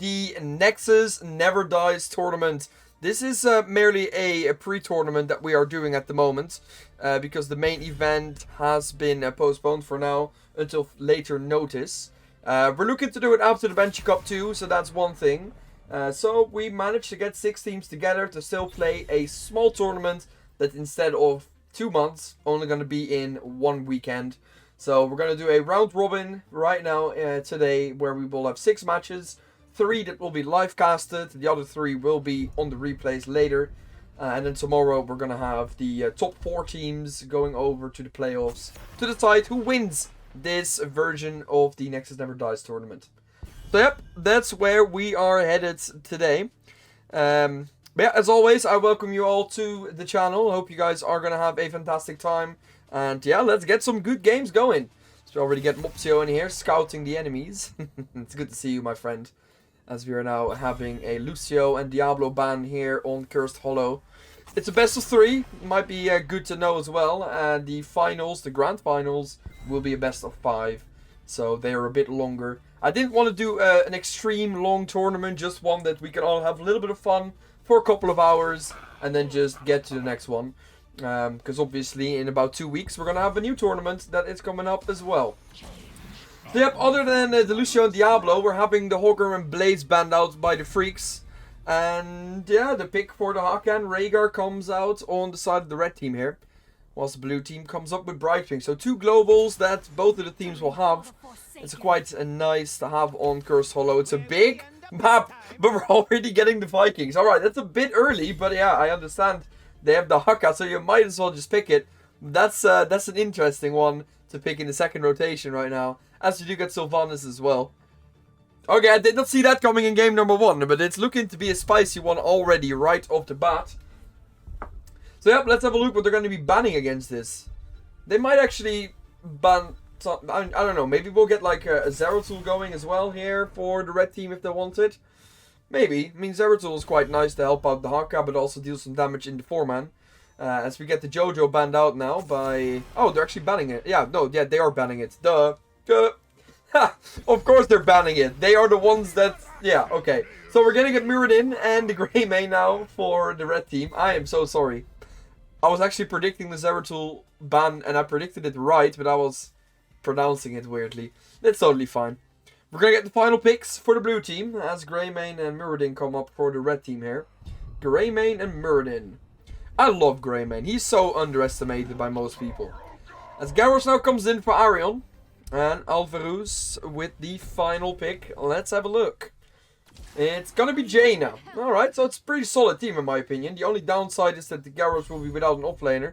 the Nexus Never Dies tournament. This is merely a pre-tournament that we are doing at the moment, because the main event has been postponed for now until later notice. We're looking to do it after the Banshee Cup too, so that's one thing. So we managed to get 6 teams together to still play a small tournament that instead of 2 months, only going to be in 1 weekend. So we're going to do a round robin right now today, where we will have 6 matches. 3 that will be live casted, the other 3 will be on the replays later. And then tomorrow we're going to have the top 4 teams going over to the playoffs to decide who wins this version of the Nexus Never Dies tournament. So yep, that's where we are headed today. Yeah, as always, I welcome you all to the channel. Hope you guys are going to have a fantastic time. And yeah, let's get some good games going. So we already get Mopsio in here, scouting the enemies. It's good to see you, my friend. As we are now having a Lucio and Diablo ban here on Cursed Hollow. It's a best of 3. Might be good to know as well. And the finals, the grand finals, will be a best of 5. So they are a bit longer. I didn't want to do an extreme long tournament. Just one that we can all have a little bit of fun for a couple of hours. And then just get to the next one. Because obviously in about 2 weeks we're going to have a new tournament that is coming up as well. So yep, other than the Lucio and Diablo, we're having the Hogger and Blaze banned out by the Freakz. And yeah, the pick for the Haka and Rhaegar comes out on the side of the red team here. Whilst the blue team comes up with Brightwing. So 2 globals that both of the teams will have. It's quite nice to have on Cursed Hollow. It's a big map, but we're already getting the Vikings. Alright, that's a bit early, but yeah, I understand. They have the Haka, so you might as well just pick it. That's an interesting one to pick in the second rotation right now. As you do get Sylvanas as well. Okay, I did not see that coming in game number 1, but it's looking to be a spicy one already right off the bat. So yep, let's have a look what they're going to be banning against this. They might actually ban some, I don't know, maybe we'll get like a Zeratul going as well here for the red team if they want it. Maybe. I mean, Zeratul is quite nice to help out the Haka, but also deal some damage in the 4-man. As we get the Jojo banned out now by... Oh, they're actually banning it. Yeah, no, yeah, they are banning it. Duh. Ha! Of course they're banning it. They are the ones that... Yeah, okay. So we're getting a Muradin and the Greymane now for the red team. I am so sorry. I was actually predicting the Zeratul ban, and I predicted it right, but I was pronouncing it weirdly. It's totally fine. We're going to get the final picks for the blue team, as Greymane and Muradin come up for the red team here. Greymane and Muradin. I love Greymane. He's so underestimated by most people. As Garros now comes in for Arion. And Alvaruz with the final pick. Let's have a look. It's going to be Jaina. Alright, so it's a pretty solid team in my opinion. The only downside is that the Garros will be without an offlaner.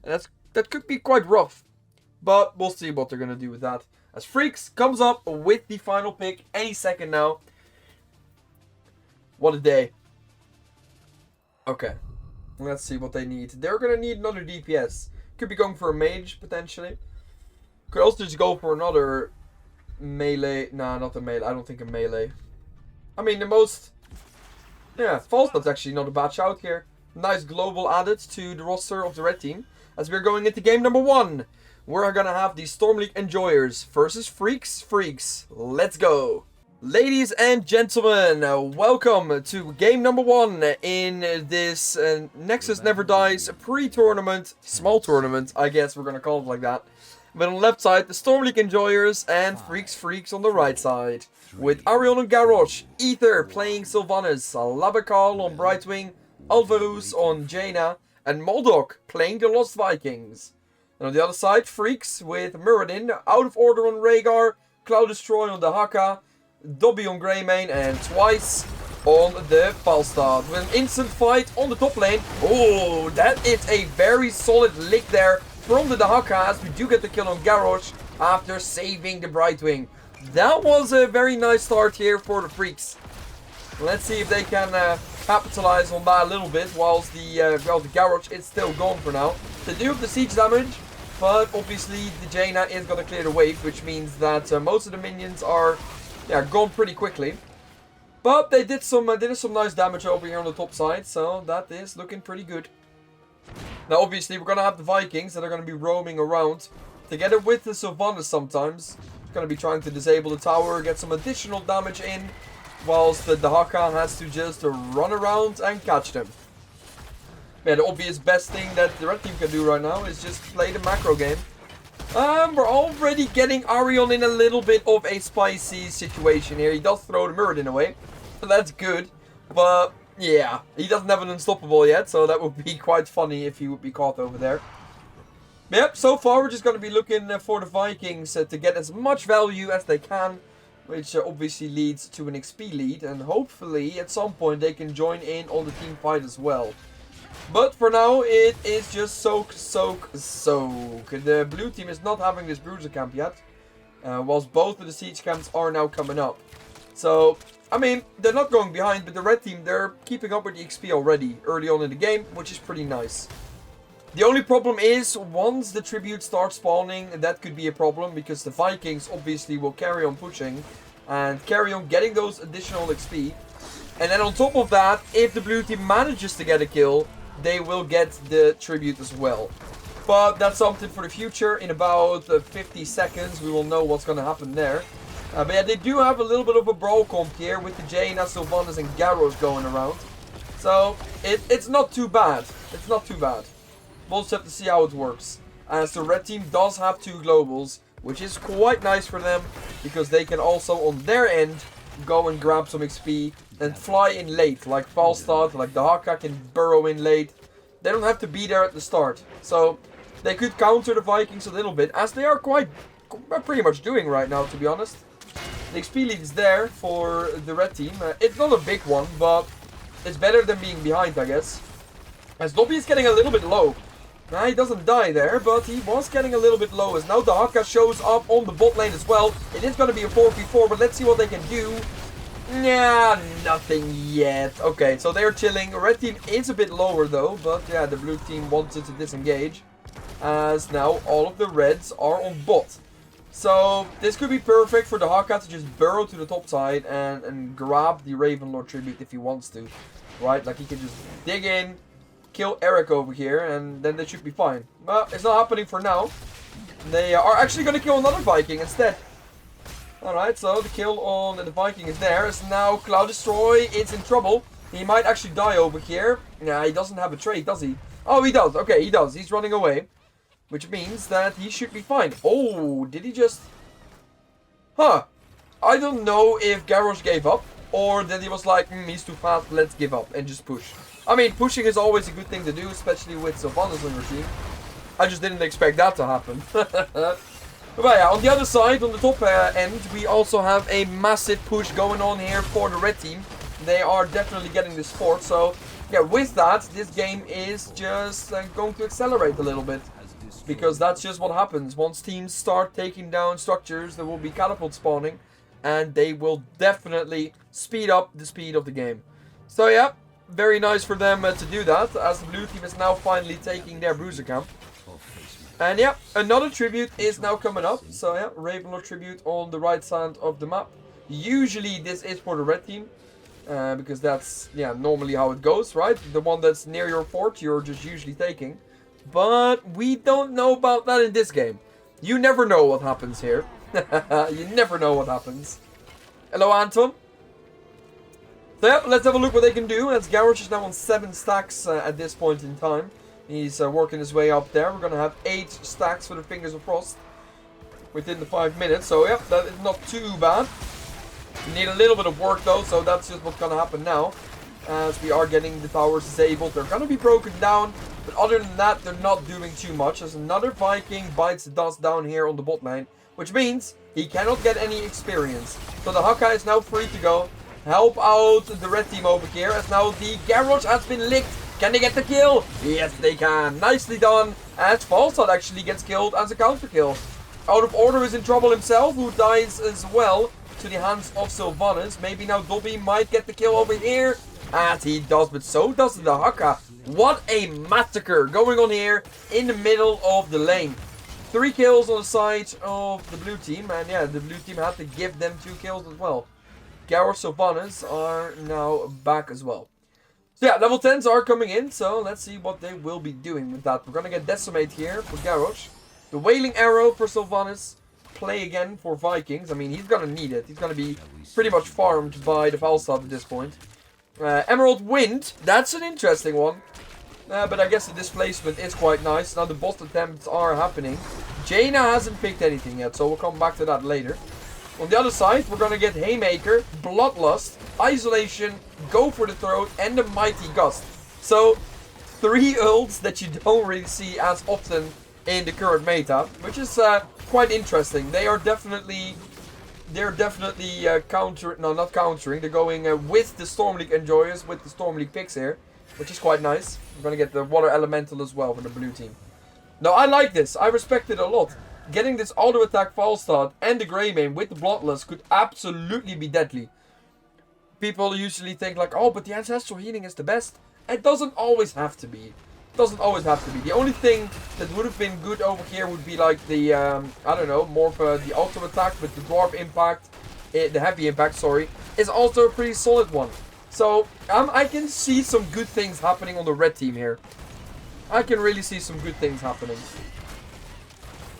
And that could be quite rough. But we'll see what they're going to do with that. As Freakz comes up with the final pick any second now. What a day. Okay. Let's see what they need. They're going to need another DPS. Could be going for a mage, potentially. Could also just go for another melee. Nah, not a melee. I don't think a melee. I mean, the most... Yeah, Falstaff's actually not a bad shout here. Nice global added to the roster of the red team. As we're going into game number 1. We're going to have the Storm League Enjoyers versus Freakz. Let's go. Ladies and gentlemen, welcome to game number 1 in this Nexus Never Dies pre-tournament. Small tournament, I guess we're going to call it like that. But on the left side, the Storm League Enjoyers and Freakz on the right side. With Arion and Garrosh, Ether playing Sylvanas, Labakal on Brightwing, Alvaruz on Jaina, and Moldok playing the Lost Vikings. And on the other side, Freakz with Muradin, Out of Order on Rhaegar, Cloud Destroy on the Haka, Dobby on Greymane, and twice on the Falstad. With an instant fight on the top lane. Oh, that is a very solid lick there from the Haka, as we do get the kill on Garrosh after saving the Brightwing. That was a very nice start here for the Freakz. Let's see if they can capitalize on that a little bit, whilst the Garrosh is still gone for now. They do have the siege damage, but obviously the Jaina is going to clear the wave, which means that most of the minions are gone pretty quickly. But they did some nice damage over here on the top side, so that is looking pretty good. Now obviously we're going to have the Vikings that are going to be roaming around together with the Sylvanas sometimes. Going to be trying to disable the tower, get some additional damage in. whilst the Haka has to just run around and catch them. Yeah, the obvious best thing that the red team can do right now is just play the macro game. We're already getting Arion in a little bit of a spicy situation here. He does throw the Muradin away, so that's good. But yeah, he doesn't have an unstoppable yet, so that would be quite funny if he would be caught over there. Yep, so far we're just going to be looking for the Vikings to get as much value as they can, which obviously leads to an XP lead, and hopefully at some point they can join in on the team fight as well. But for now it is just soak, soak, soak. The blue team is not having this bruiser camp yet, whilst both of the siege camps are now coming up. So, I mean, they're not going behind, but the red team, they're keeping up with the XP already early on in the game, which is pretty nice. The only problem is, once the tribute starts spawning, that could be a problem, because the Vikings obviously will carry on pushing and carry on getting those additional XP. And then on top of that, if the blue team manages to get a kill, they will get the tribute as well. But that's something for the future. In about 50 seconds, we will know what's going to happen there. But yeah, they do have a little bit of a brawl comp here with the Jaina, Sylvanas and Garros going around. So, it's not too bad. It's not too bad. We'll just have to see how it works. As the red team does have 2 globals, which is quite nice for them, because they can also on their end go and grab some XP and fly in late, like Falstad, like the Haka can burrow in late. They don't have to be there at the start. So they could counter the Vikings a little bit, as they are pretty much doing right now, to be honest. The XP lead is there for the red team. It's not a big one, but it's better than being behind, I guess. As Dobby is getting a little bit low. Nah, he doesn't die there, but he was getting a little bit low. As now the Haka shows up on the bot lane as well. It is going to be a 4v4, but let's see what they can do. Nah, nothing yet. Okay, so they're chilling. Red team is a bit lower though, but yeah, the blue team wanted to disengage. As now all of the reds are on bot. So this could be perfect for the Haka to just burrow to the top side and grab the Ravenlord tribute if he wants to. Right, like he can just dig in, kill Eric over here, and then they should be fine. Well, it's not happening for now. They are actually going to kill another Viking instead. Alright, so the kill on the Viking is there. As now Cloud Destroy is in trouble. He might actually die over here. Nah, he doesn't have a trait, does he? Oh, he does. Okay, he does. He's running away. Which means that he should be fine. Oh, did he just... Huh. I don't know if Garrosh gave up, or that he was like, he's too fast, let's give up and just push. I mean, pushing is always a good thing to do, especially with Sylvanas on your team. I just didn't expect that to happen. But yeah, on the other side, on the top end, we also have a massive push going on here for the red team. They are definitely getting this fort, so yeah, with that, this game is just going to accelerate a little bit. Because that's just what happens. Once teams start taking down structures, there will be catapult spawning. And they will definitely speed up the speed of the game. So yeah, very nice for them to do that. As the blue team is now finally taking their bruiser camp. And yeah, another tribute is now coming up. So yeah, Ravenlord tribute on the right side of the map. Usually this is for the red team. Because that's, yeah, normally how it goes, right? The one that's near your fort, you're just usually taking. But we don't know about that in this game. You never know what happens here. You never know what happens. Hello, Anton. So yeah, let's have a look what they can do. As Garrosh is now on 7 stacks at this point in time. He's working his way up there. We're going to have 8 stacks for the Fingers of Frost within the 5 minutes. So yeah, that is not too bad. We need a little bit of work though, so that's just what's going to happen now. As we are getting the towers disabled. They're going to be broken down. But other than that, they're not doing too much. As another Viking bites the dust down here on the bot lane. Which means he cannot get any experience. So the Haka is now free to go. Help out the red team over here. As now the Garrosh has been licked. Can they get the kill? Yes, they can. Nicely done. As Falstad actually gets killed as a counter kill. Out of Order is in trouble himself, who dies as well to the hands of Sylvanas. Maybe now Dobby might get the kill over here. As he does, but so does the Haka. What a massacre going on here in the middle of the lane. 3 kills on the side of the blue team. And yeah, the blue team had to give them 2 kills as well. Garrosh Sylvanas are now back as well. So yeah, level 10s are coming in. So let's see what they will be doing with that. We're going to get Decimate here for Garrosh. The Wailing Arrow for Sylvanas. play again for Vikings. I mean, he's going to need it. He's going to be pretty much farmed by the Falstad at this point. Emerald Wind, that's an interesting one. But I guess the displacement is quite nice. Now the boss attempts are happening. Jaina hasn't picked anything yet, so we'll come back to that later. On the other side, we're going to get Haymaker, Bloodlust, Isolation, Go for the Throat, and the Mighty Gust. So, 3 ults that you don't really see as often in the current meta, which is quite interesting. They're definitely not countering. They're going with the Storm League enjoyers, with the Storm League picks here, which is quite nice. We're going to get the Water Elemental as well for the blue team. Now, I like this. I respect it a lot. Getting this auto attack Falstad and the Greymane with the Bloodlust could absolutely be deadly. People usually think like, oh, but the Ancestral Healing is the best. It doesn't always have to be. It doesn't always have to be. The only thing that would have been good over here would be like the, I don't know, more of the auto attack with the Dwarf Impact, the Heavy Impact, sorry, is also a pretty solid one. So, I can see some good things happening on the red team here. I can really see some good things happening.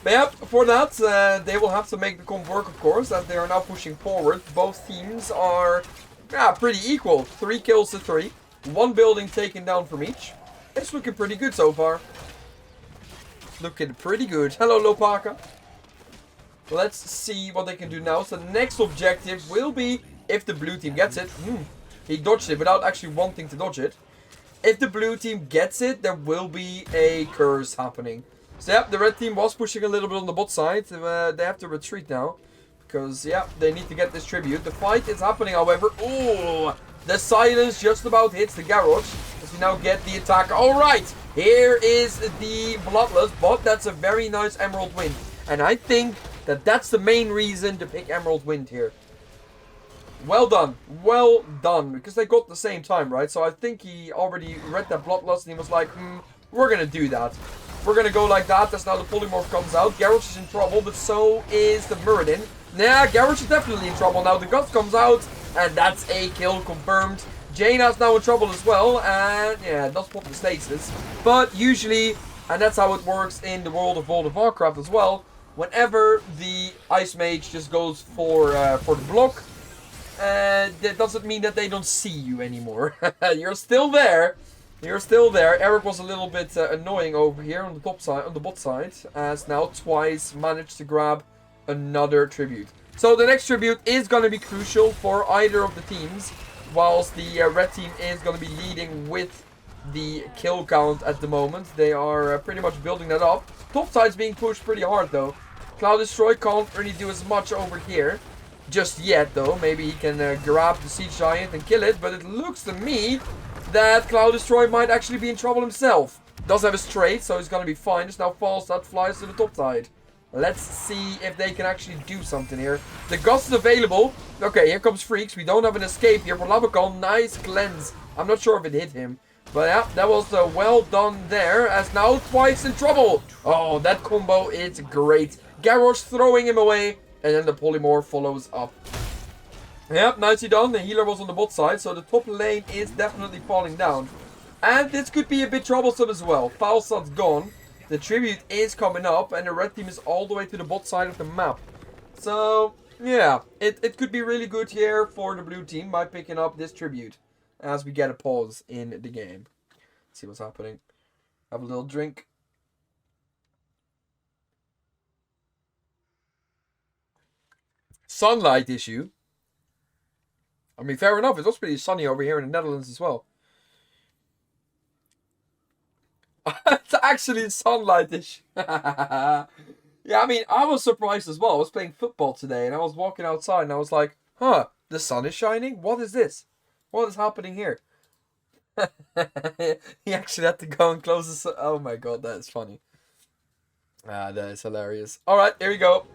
But yeah, for that, they will have to make the comp work, of course, as they are now pushing forward. Both teams are pretty equal. 3 kills to 3. 1 building taken down from each. It's looking pretty good so far. Looking pretty good. Hello, Lopaka. Let's see what they can do now. So the next objective will be, if the blue team gets it. He dodged it without actually wanting to dodge it. If the blue team gets it, there will be a curse happening. So yeah, the red team was pushing a little bit on the bot side. They have to retreat now. Because, yeah, they need to get this tribute. The fight is happening, however. Oh, the silence just about hits the Garrosh. As we now get the attack. Alright, here is the Bloodlust. But that's a very nice Emerald Wind. And I think that that's the main reason to pick Emerald Wind here. Well done. Well done. Because they got the same time, right? So I think he already read that Bloodlust and he was like, we're going to do that. We're going to go like that. That's now the Polymorph comes out. Garrosh is in trouble, but so is the Muradin. Nah, Garrosh is definitely in trouble now. The Gust comes out, and that's a kill confirmed. Jaina's now in trouble as well, and yeah, it does pop the stasis. But usually, and that's how it works in the world of World of Warcraft as well, whenever the Ice Mage just goes for the block, that doesn't mean that they don't see you anymore. You're still there. You're still there. Eric was a little bit annoying over here on the top side, on the bot side, as now twice managed to grab another tribute. So the next tribute is going to be crucial for either of the teams, whilst the red team is going to be leading with the kill count at the moment. They are pretty much building that up. Top side's being pushed pretty hard though. Cloud Destroy can't really do as much over here just yet though. Maybe he can grab the Siege Giant and kill it, but it looks to me that Cloud Destroy might actually be in trouble himself. Does have a straight, so he's going to be fine. Just now Falstad flies to the top side. Let's see if they can actually do something here. The Gust is available. Okay, here comes Freakz. We don't have an escape here for Labacon. Nice cleanse. I'm not sure if it hit him. But yeah, that was well done there. As now twice in trouble. Oh, that combo is great. Garrosh throwing him away. And then the Polymorph follows up. Yep, nicely done. The healer was on the bot side. So the top lane is definitely falling down. And this could be a bit troublesome as well. Falstad's gone. The tribute is coming up, and the red team is all the way to the bot side of the map. So, yeah, it could be really good here for the blue team by picking up this tribute as we get a pause in the game. Let's see what's happening. Have a little drink. Sunlight issue. I mean, fair enough. It was pretty sunny over here in the Netherlands as well. It's actually sunlight-ish. Yeah, I mean, I was surprised as well. I was playing football today and I was walking outside and I was like, huh, the sun is shining? What is this? What is happening here? He actually had to go and close the sun. Oh my god, that is funny. That is hilarious. Alright, here we go.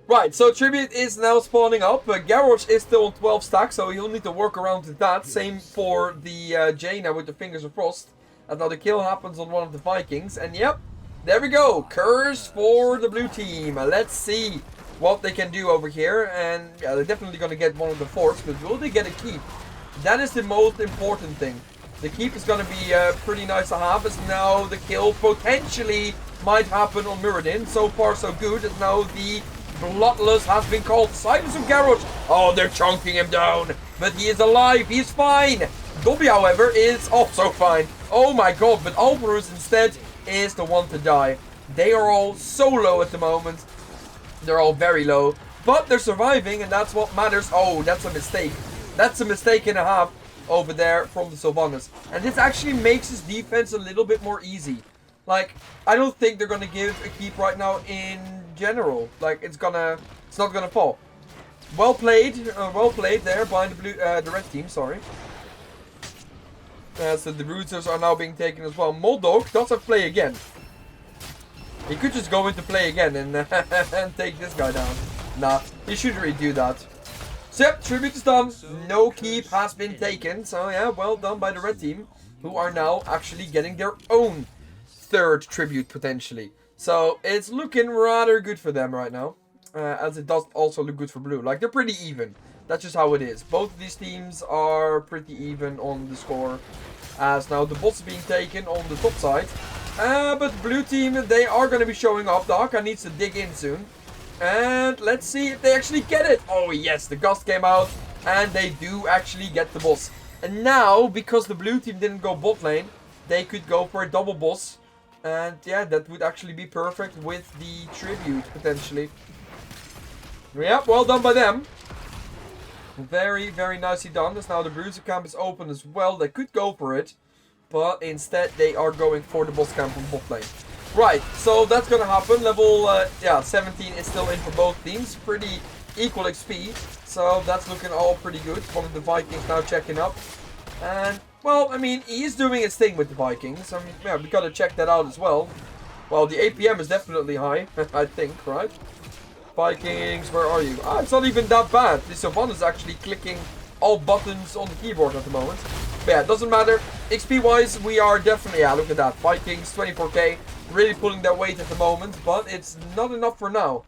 Right, so Tribute is now spawning up. Garrosh is still on 12 stacks, so he'll need to work around with that. Same for the Jaina with the Fingers of Frost. And now the kill happens on one of the Vikings. And yep, there we go. Curse for the blue team. Let's see what they can do over here. And yeah, they're definitely going to get one of the forts. But will they get a keep? That is the most important thing. The keep is going to be pretty nice to have, as now the kill potentially might happen on Mirrodin. So far so good, as now the Bloodlust has been called. Silence of Garrosh. Oh, they're chunking him down, but he is alive, he's fine. Dobby, however, is also fine. Oh my god, but Alvarez instead is the one to die. They are all so low at the moment. They're all very low, but they're surviving, and that's what matters. Oh, that's a mistake. That's a mistake and a half over there from the Sylvanas. And this actually makes his defense a little bit more easy. Like, I don't think they're going to give a keep right now in general. Like, it's not going to fall. Well played there by the red team, sorry. So the rooters are now being taken as well. Moldog does have play again. He could just go into play again and, and take this guy down. Nah, he shouldn't really do that. So yep, tribute is done. No keep has been taken. So yeah, well done by the red team, who are now actually getting their own third tribute potentially. So it's looking rather good for them right now. As it does also look good for blue. Like, they're pretty even. That's just how it is. Both of these teams are pretty even on the score. As now the boss is being taken on the top side. But the blue team, they are going to be showing up. The Haka needs to dig in soon. And let's see if they actually get it. Oh yes, the gust came out. And they do actually get the boss. And now, because the blue team didn't go bot lane, they could go for a double boss. And yeah, that would actually be perfect with the tribute, potentially. Yeah, well done by them. Very, very nicely done. As now the bruiser camp is open as well. They could go for it. But instead, they are going for the boss camp on bot lane. Right, so that's going to happen. Level 17 is still in for both teams. Pretty equal XP. So that's looking all pretty good. One of the Vikings now checking up. And, well, I mean, he is doing his thing with the Vikings. I mean, yeah, we got to check that out as well. Well, the APM is definitely high, I think, right? Vikings, where are you? Ah, it's not even that bad. The Sylvan is actually clicking all buttons on the keyboard at the moment. But yeah, it doesn't matter. XP-wise, we are definitely, yeah, look at that. Vikings, 24k, really pulling their weight at the moment. But it's not enough for now.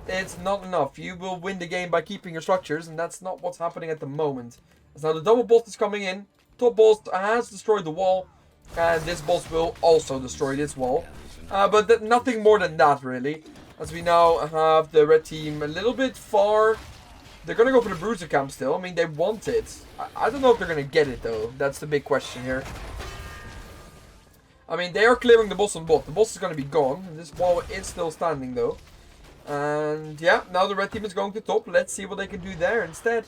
It's not enough. You will win the game by keeping your structures, and that's not what's happening at the moment. So now the double boss is coming in. Top boss has destroyed the wall, and this boss will also destroy this wall. But nothing more than that, really. As we now have the red team a little bit far. They're going to go for the bruiser camp still. I mean, they want it. I don't know if they're going to get it, though. That's the big question here. I mean, they are clearing the boss on bot. The boss is going to be gone. This wall is still standing, though. And yeah, now the red team is going to top. Let's see what they can do there instead.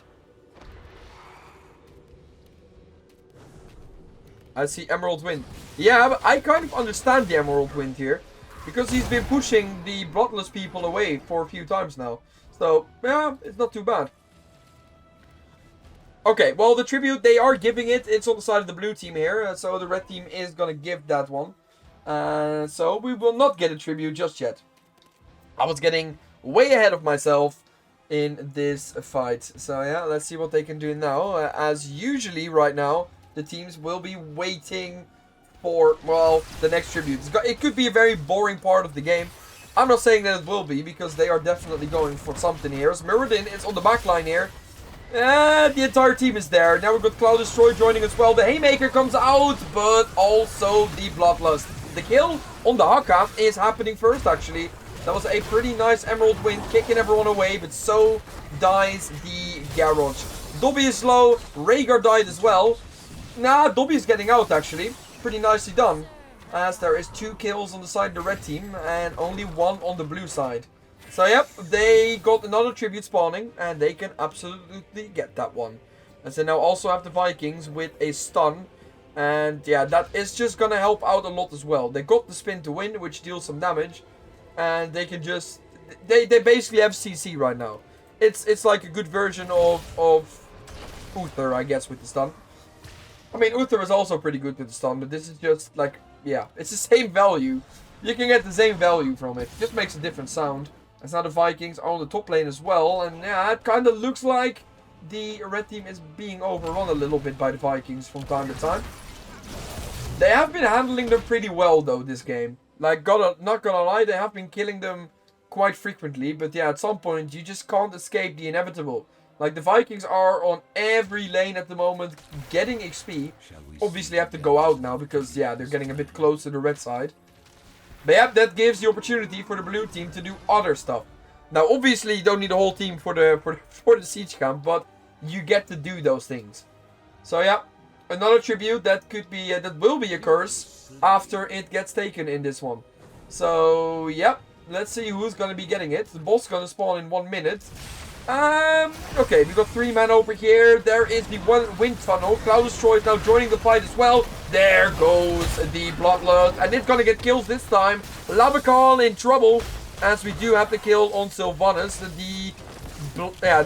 I see Emerald Wind. Yeah, but I kind of understand the Emerald Wind here. Because he's been pushing the Bloodless people away for a few times now. So, yeah, it's not too bad. Okay, well, the tribute, they are giving it. It's on the side of the blue team here. So the red team is going to give that one. So we will not get a tribute just yet. I was getting way ahead of myself in this fight. So yeah, let's see what they can do now. As usually right now, the teams will be waiting for, well, the next tribute. It could be a very boring part of the game. I'm not saying that it will be, because they are definitely going for something here. As Mirrodin is on the back line here. And the entire team is there. Now we've got Cloud Destroy joining as well. The Haymaker comes out, but also the Bloodlust. The kill on the Haka is happening first, actually. That was a pretty nice Emerald Wind, kicking everyone away, but so dies the Garrosh. Dobby is low. Rhaegar died as well. Nah, Dobby is getting out, actually. Pretty nicely done. As there is 2 kills on the side of the red team and only 1 on the blue side. So yep, they got another tribute spawning and they can absolutely get that one. As they now also have the Vikings with a stun. And yeah, that is just gonna help out a lot as well. They got the spin to win, which deals some damage. And they can just... They basically have CC right now. It's like a good version of Uther, I guess, with the stun. I mean, Uther is also pretty good with the stun, but this is just like... Yeah, it's the same value. You can get the same value from it. It just makes a different sound. As now the Vikings are on the top lane as well. And yeah, it kind of looks like the red team is being overrun a little bit by the Vikings from time to time. They have been handling them pretty well, though, this game. Like, not gonna lie, they have been killing them quite frequently. But yeah, at some point, you just can't escape the inevitable. Like, the Vikings are on every lane at the moment, getting XP. Obviously have to go out now because, yeah, they're getting a bit close to the red side. But yeah, that gives the opportunity for the blue team to do other stuff. Now, obviously, you don't need a whole team for the siege camp, but you get to do those things. So yeah, another tribute that could be that will be a curse after it gets taken in this one. So yeah, let's see who's gonna be getting it. The boss is gonna spawn in 1 minute. Okay, we got 3 men over here. There is the wind tunnel. Cloud Destroy is now joining the fight as well. There goes the Bloodlust, and it's gonna get kills this time. Labakal in trouble, as we do have the kill on Sylvanas.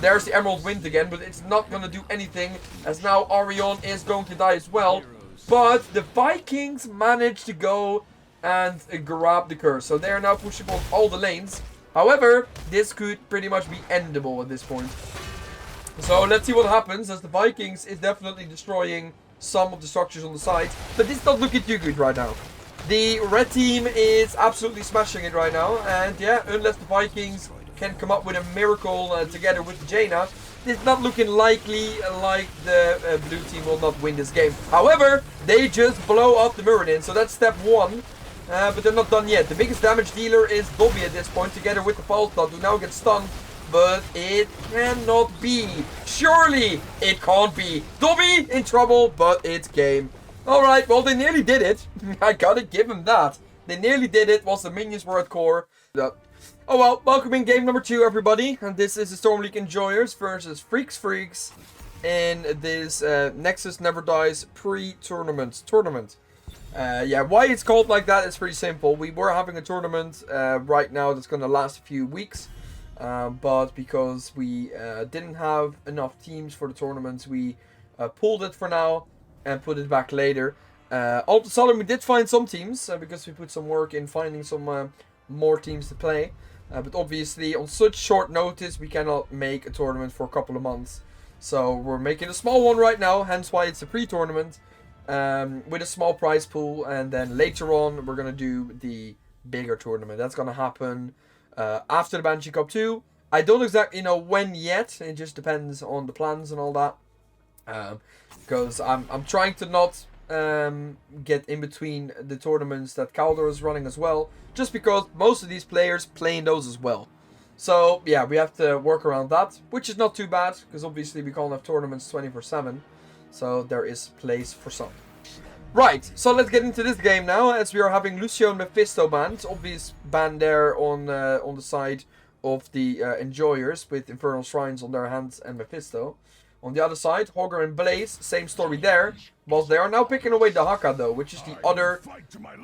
There's the Emerald Wind again, but it's not gonna do anything, as now Orion is going to die as well. But the Vikings managed to go and grab the curse, so they are now pushing on all the lanes. However, this could pretty much be endable at this point. So let's see what happens, as the Vikings is definitely destroying some of the structures on the side. But this is not looking too good right now. The red team is absolutely smashing it right now. And yeah, unless the Vikings can come up with a miracle together with Jaina, it's not looking likely like the blue team will not win this game. However, they just blow up the Muradin, so that's step 1. But they're not done yet. The biggest damage dealer is Dobby at this point, together with the Falstad, who now gets stunned. But it cannot be. Surely it can't be. Dobby in trouble, but it's game. Alright, well, they nearly did it. I gotta give them that. They nearly did it whilst the minions were at core. Oh well, welcome in game number 2, everybody. And this is the Storm League Enjoyers versus Freakz in this Nexus Never Dies pre-tournament. Yeah, why it's called like that is pretty simple. We were having a tournament right now that's going to last a few weeks. But because we didn't have enough teams for the tournament, we pulled it for now and put it back later. All of a sudden, we did find some teams because we put some work in finding some more teams to play. But obviously, on such short notice, we cannot make a tournament for a couple of months. So we're making a small one right now, hence why it's a pre-tournament. With a small prize pool, and then later on we're going to do the bigger tournament. That's going to happen after the Banshee Cup 2. I don't exactly know when yet, it just depends on the plans and all that. Because I'm trying to not get in between the tournaments that Calder is running as well, just because most of these players play in those as well. So yeah, we have to work around that, which is not too bad, because obviously we can't have tournaments 24/7. So there is place for some. Right, so let's get into this game now, as we are having Lucio and Mephisto banned. Obvious ban there on the side of the Enjoyers, with Infernal Shrines on their hands and Mephisto. On the other side, Hogger and Blaze, same story there. Whilst they are now picking away the Haka though, which is the other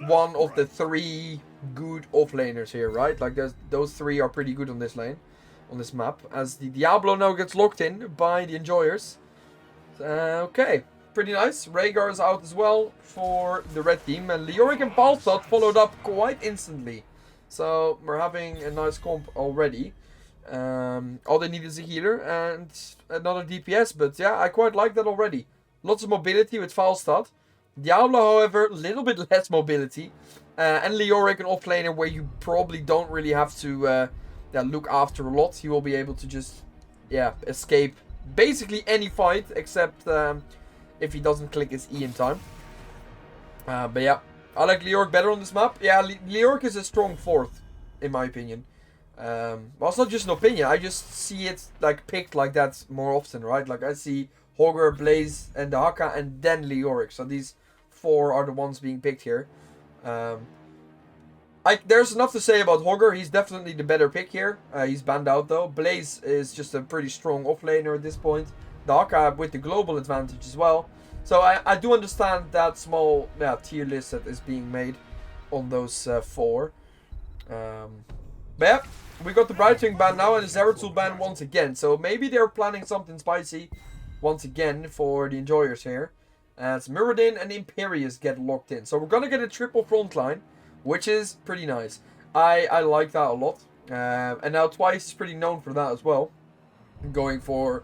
one of the 3 good offlaners here, right? Like those 3 are pretty good on this lane, on this map. As the Diablo now gets locked in by the Enjoyers. Okay, pretty nice. Rhaegar is out as well for the red team, and Leoric and Falstad followed up quite instantly. So we're having a nice comp already. All they need is a healer and another DPS, but yeah, I quite like that already. Lots of mobility with Falstad. Diablo, however, a little bit less mobility. And Leoric, an offlaner where you probably don't really have to look after a lot. He will be able to just escape basically any fight, except if he doesn't click his E in time. But yeah, I like Leoric better on this map. Yeah, Leoric is a strong 4th, in my opinion. Well, it's not just an opinion, I just see it like picked like that more often, right? Like I see Hogger, Blaze, and the Haka, and then Leoric. So these 4 are the ones being picked here. There's enough to say about Hogger. He's definitely the better pick here. He's banned out though. Blaze is just a pretty strong offlaner at this point. The Haka with the global advantage as well. So I do understand that small tier list that is being made on those 4. But yeah, we got the Brightwing ban now and the Zeratul ban once again. So maybe they're planning something spicy once again for the Enjoyers here. As Muradin and Imperius get locked in. So we're going to get a triple frontline, which is pretty nice. I like that a lot. And now Twice is pretty known for that as well. Going for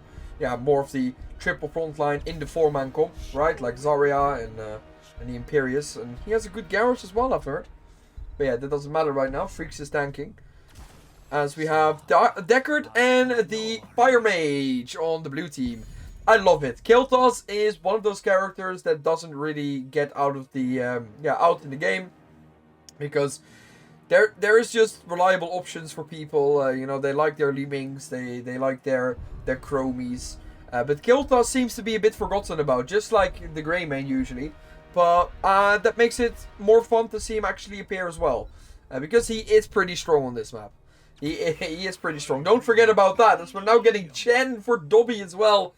more of the triple frontline in the 4-man comp, right? Like Zarya and the Imperius. And he has a good garage as well, I've heard. But yeah, that doesn't matter right now. Freakz is tanking. as we have Deckard and the Fire Mage on the blue team. I love it. Kiltas is one of those characters that doesn't really get out of the out in the game, because there is just reliable options for people. You know, they like their Lemmings, they like their Chromies. But Kiltas seems to be a bit forgotten about, just like the Greymane usually. But that makes it more fun to see him actually appear as well. Because he is pretty strong on this map. He is pretty strong. Don't forget about that, as we're now getting Chen for Dobby as well.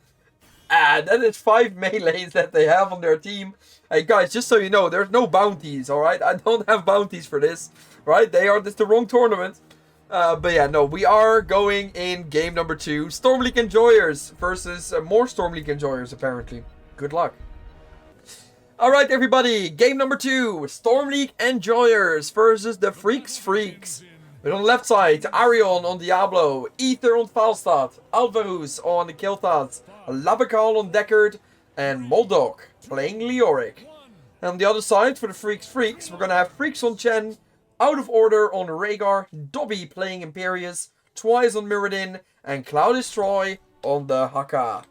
That is 5 melees that they have on their team. Hey guys, just so you know, there's no bounties, alright? I don't have bounties for this, right? This the wrong tournament. But yeah, no, we are going in game number 2. Storm League Enjoyers versus more Storm League Enjoyers, apparently. Good luck. Alright, everybody, game number 2. Storm League Enjoyers versus the Freakz. But on the left side, Arion on Diablo, Ether on Falstad, Alvaruz on the Kiltas, Labakal on Deckard, and Moldog playing Leoric. And on the other side, for the Freakz, we're going to have Freakz on Chen, Out of Order on Rhaegar, Dobby playing Imperius, Twice on Mirrodin, and Cloud Destroy on the Haka.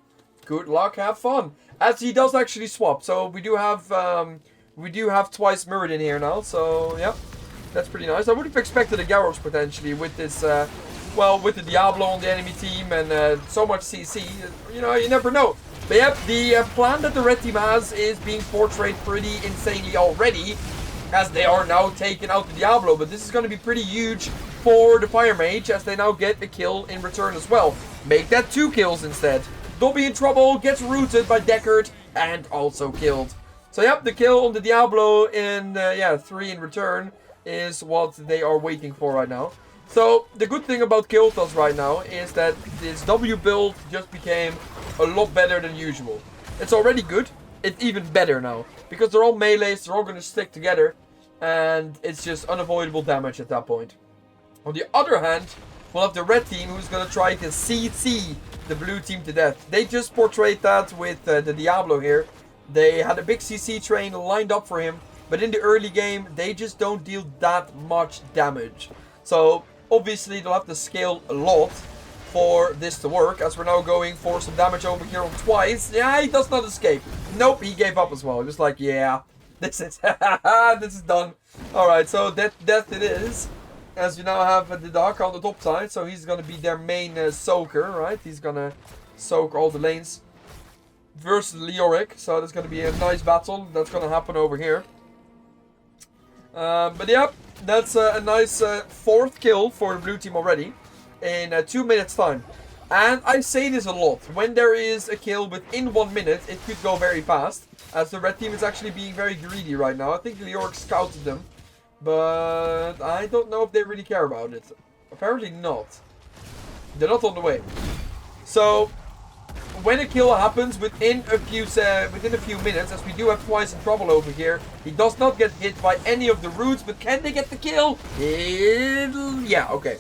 Good luck, have fun. As he does actually swap, so we do have Twice Mirrodin here now, so yeah. That's pretty nice. I would have expected a Garrosh potentially with this, with the Diablo on the enemy team and so much CC. You know, you never know. But yep, the plan that the red team has is being portrayed pretty insanely already, as they are now taking out the Diablo. But this is going to be pretty huge for the Fire Mage, as they now get a kill in return as well. Make that 2 kills instead. Dobby in trouble, gets rooted by Deckard, and also killed. So yep, the kill on the Diablo in 3 in return is what they are waiting for right now. So the good thing about Kiltas right now is that this W build just became a lot better than usual. It's already good, it's even better now, because they're all melees, they're all going to stick together, and it's just unavoidable damage at that point. On the other hand, we'll have the red team who's going to try to CC the blue team to death. They just portrayed that with the Diablo here. They had a big CC train lined up for him, but in the early game, they just don't deal that much damage. So, obviously, they'll have to scale a lot for this to work, as we're now going for some damage over here on Twice. Yeah, he does not escape. Nope, he gave up as well. He was like, yeah, this is this is done. Alright, so death it is. As you now have the Dark on the top side, so he's going to be their main soaker, right? He's going to soak all the lanes versus Leoric. So, there's going to be a nice battle that's going to happen over here. But yeah, that's a nice 4th kill for the blue team already in 2 minutes time. And I say this a lot, when there is a kill within 1 minute, it could go very fast, as the red team is actually being very greedy right now. I think Leoric scouted them, but I don't know if they really care about it. Apparently not. They're not on the way. So, when a kill happens within a few minutes, as we do have Twice in trouble over here, he does not get hit by any of the roots, but can they get the kill? Yeah, okay.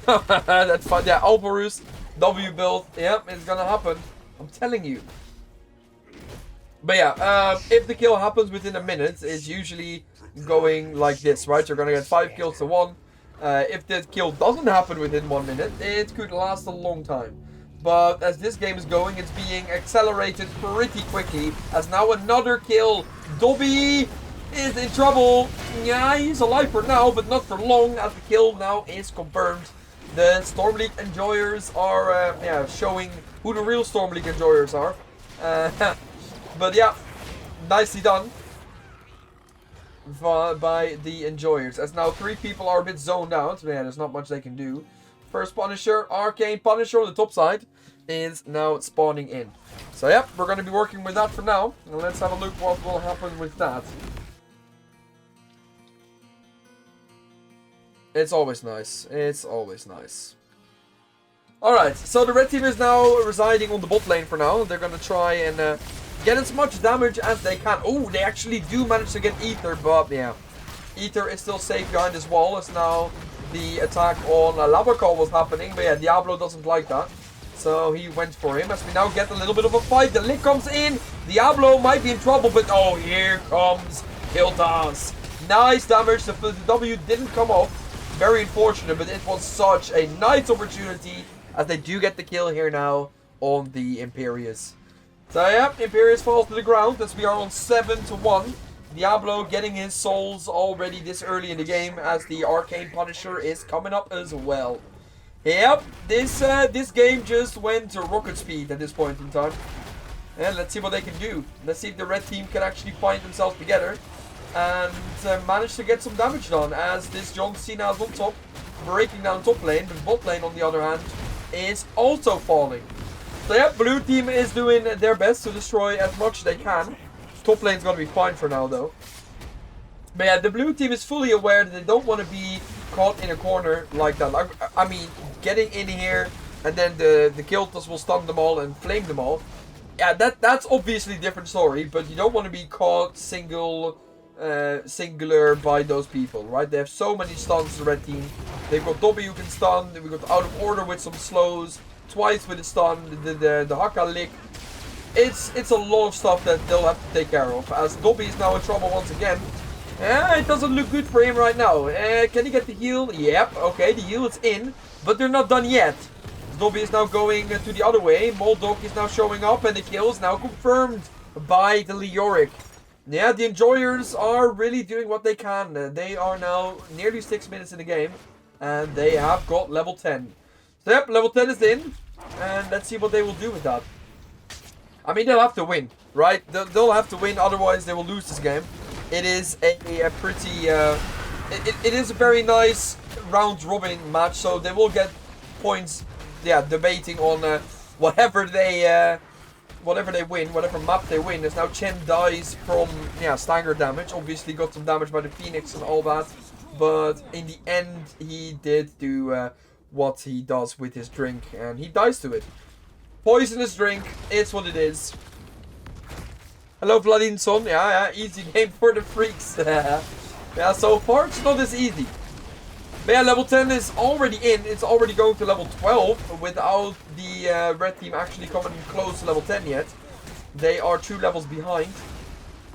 That's fine. Yeah, Alvaruz, W build. Yeah, it's gonna happen. I'm telling you. But yeah, if the kill happens within a minute, it's usually going like this, right? You're gonna get 5 kills to 1. If the kill doesn't happen within 1 minute, it could last a long time. But as this game is going, it's being accelerated pretty quickly. As now another kill. Dobby is in trouble. Yeah, he's alive for now, but not for long, as the kill now is confirmed. The Storm League Enjoyers are showing who the real Storm League Enjoyers are. But yeah, nicely done by the Enjoyers. As now 3 people are a bit zoned out. Yeah, there's not much they can do. First Punisher, Arcane Punisher on the top side, is now spawning in. So yep, we're going to be working with that for now. And let's have a look what will happen with that. It's always nice. It's always nice. Alright, so the red team is now residing on the bot lane for now. They're going to try and get as much damage as they can. Oh, they actually do manage to get Ether, but yeah. Ether is still safe behind this wall, as now the attack on Labakal was happening. But yeah, Diablo doesn't like that. So he went for him, as we now get a little bit of a fight. The Lick comes in. Diablo might be in trouble, but oh, here comes Kiltas. Nice damage. The W didn't come off. Very unfortunate, but it was such a nice opportunity as they do get the kill here now on the Imperius. So yeah, Imperius falls to the ground as we are on 7-1. Diablo getting his souls already this early in the game as the Arcane Punisher is coming up as well. Yep, this game just went to rocket speed at this point in time. And let's see what they can do. Let's see if the red team can actually find themselves together and manage to get some damage done as this John Cena is on top, breaking down top lane, but bot lane on the other hand is also falling. So yeah, blue team is doing their best to destroy as much as they can. Top lane's gonna be fine for now though. But yeah, the blue team is fully aware that they don't want to be caught in a corner like that. I mean, getting in here and then the Kiltas will stun them all and flame them all. Yeah, that's obviously a different story, but you don't want to be caught singular by those people, right? They have so many stuns, the red team. They've got Dobby who can stun, we've got Out of Order with some slows, twice with a stun, the Haka lick. It's a lot of stuff that they'll have to take care of, as Dobby is now in trouble once again. It doesn't look good for him right now. Can he get the heal? Yep, okay, the heal is in, but they're not done yet. Dobby is now going to the other way. Moldog is now showing up, and the kill is now confirmed by the Leoric. Yeah, the Enjoyers are really doing what they can. They are now nearly 6 minutes in the game, and they have got level 10. So yep, level 10 is in, and let's see what they will do with that. I mean, they'll have to win, right? They'll have to win, otherwise they will lose this game. It is a pretty... it is a very nice round-robin match, so they will get points, yeah, debating on whatever they win, whatever map they win. As now Chen dies from, yeah, stagger damage. Obviously got some damage by the Phoenix and all that. But in the end, he did do what he does with his drink, and he dies to it. Poisonous drink, it's what it is. Hello, Vladinson. Yeah, easy game for the Freakz. Yeah, so far it's not as easy. But yeah, level 10 is already in. It's already going to level 12 without the red team actually coming close to level 10 yet. They are 2 levels behind.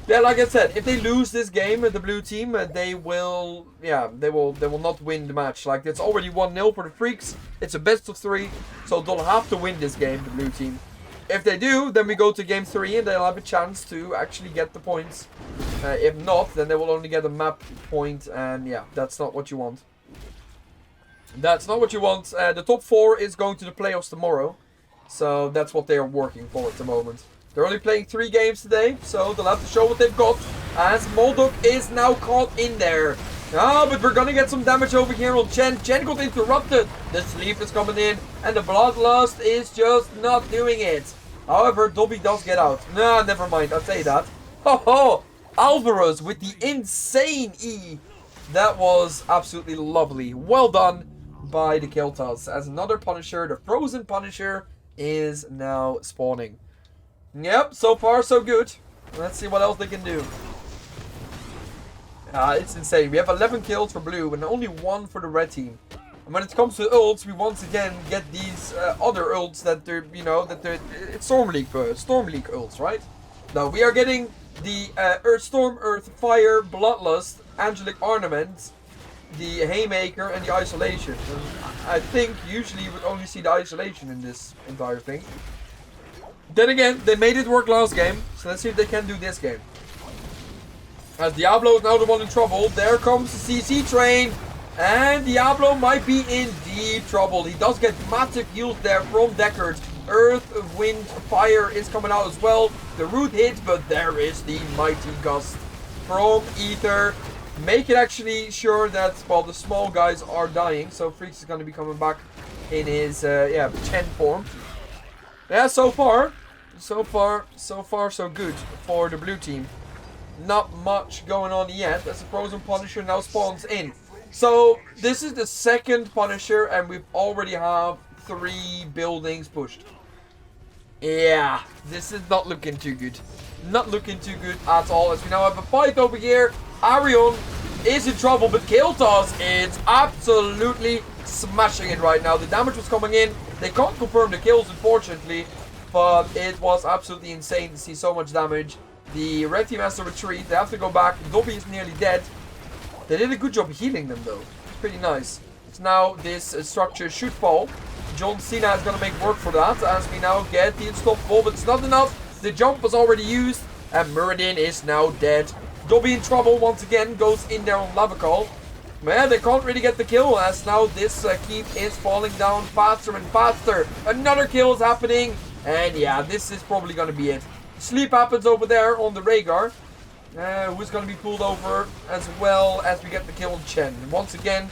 Yeah, like I said, if they lose this game, the blue team, they will not win the match. Like, it's already 1-0 for the Freakz. It's a best of 3, so they'll have to win this game, the blue team. If they do, then we go to game 3 and they'll have a chance to actually get the points. If not, then they will only get a map point, and yeah, that's not what you want. That's not what you want. The top 4 is going to the playoffs tomorrow, so that's what they are working for at the moment. They're only playing 3 games today, so they'll have to show what they've got, as Moldog is now caught in there. Ah, but we're gonna get some damage over here on Chen. Chen got interrupted. The sleep is coming in, and the Bloodlust is just not doing it. However, Dobby does get out. Nah, never mind, I'll say that. Ho ho! Alvarez with the insane E. That was absolutely lovely. Well done by the Kiltas, as another Punisher, the Frozen Punisher, is now spawning. Yep, so far so good. Let's see what else they can do. It's insane. We have 11 kills for blue and only 1 for the red team. And when it comes to ults, we once again get these other ults that they're, it's Storm League ults, right? Now we are getting the Earth Storm, Earth Fire, Bloodlust, Angelic Ornament, the Haymaker, and the Isolation. And I think usually you would only see the Isolation in this entire thing. Then again, they made it work last game, so let's see if they can do this game. As Diablo is now the one in trouble, there comes the CC train, and Diablo might be in deep trouble. He does get massive heals there from Deckard. Earth, Wind, Fire is coming out as well. The root hits, but there is the Mighty Gust from Ether. Make it actually sure that, well, the small guys are dying, so Freakz is going to be coming back in his, Chen form. Yeah, so far so good for the blue team. Not much going on yet, as the Frozen Punisher now spawns in. So, this is the second Punisher, and we already have 3 buildings pushed. Yeah, this is not looking too good. Not looking too good at all, as we now have a fight over here. Arion is in trouble, but Kiltas is absolutely smashing it right now. The damage was coming in. They can't confirm the kills, unfortunately, but it was absolutely insane to see so much damage. The red team has to retreat. They have to go back. Dobby is nearly dead. They did a good job healing them, though. pretty nice. So now this structure should fall. John Cena is going to make work for that as we now get the unstoppable, but it's not enough. The jump was already used and Muradin is now dead. Dobby in trouble once again, goes in there on Lavacol. Man, they can't really get the kill as now this keep is falling down faster and faster. Another kill is happening. And yeah, this is probably going to be it. Sleep happens over there on the Rhaegar. Who's going to be pulled over as well as we get the kill on Chen. And once again,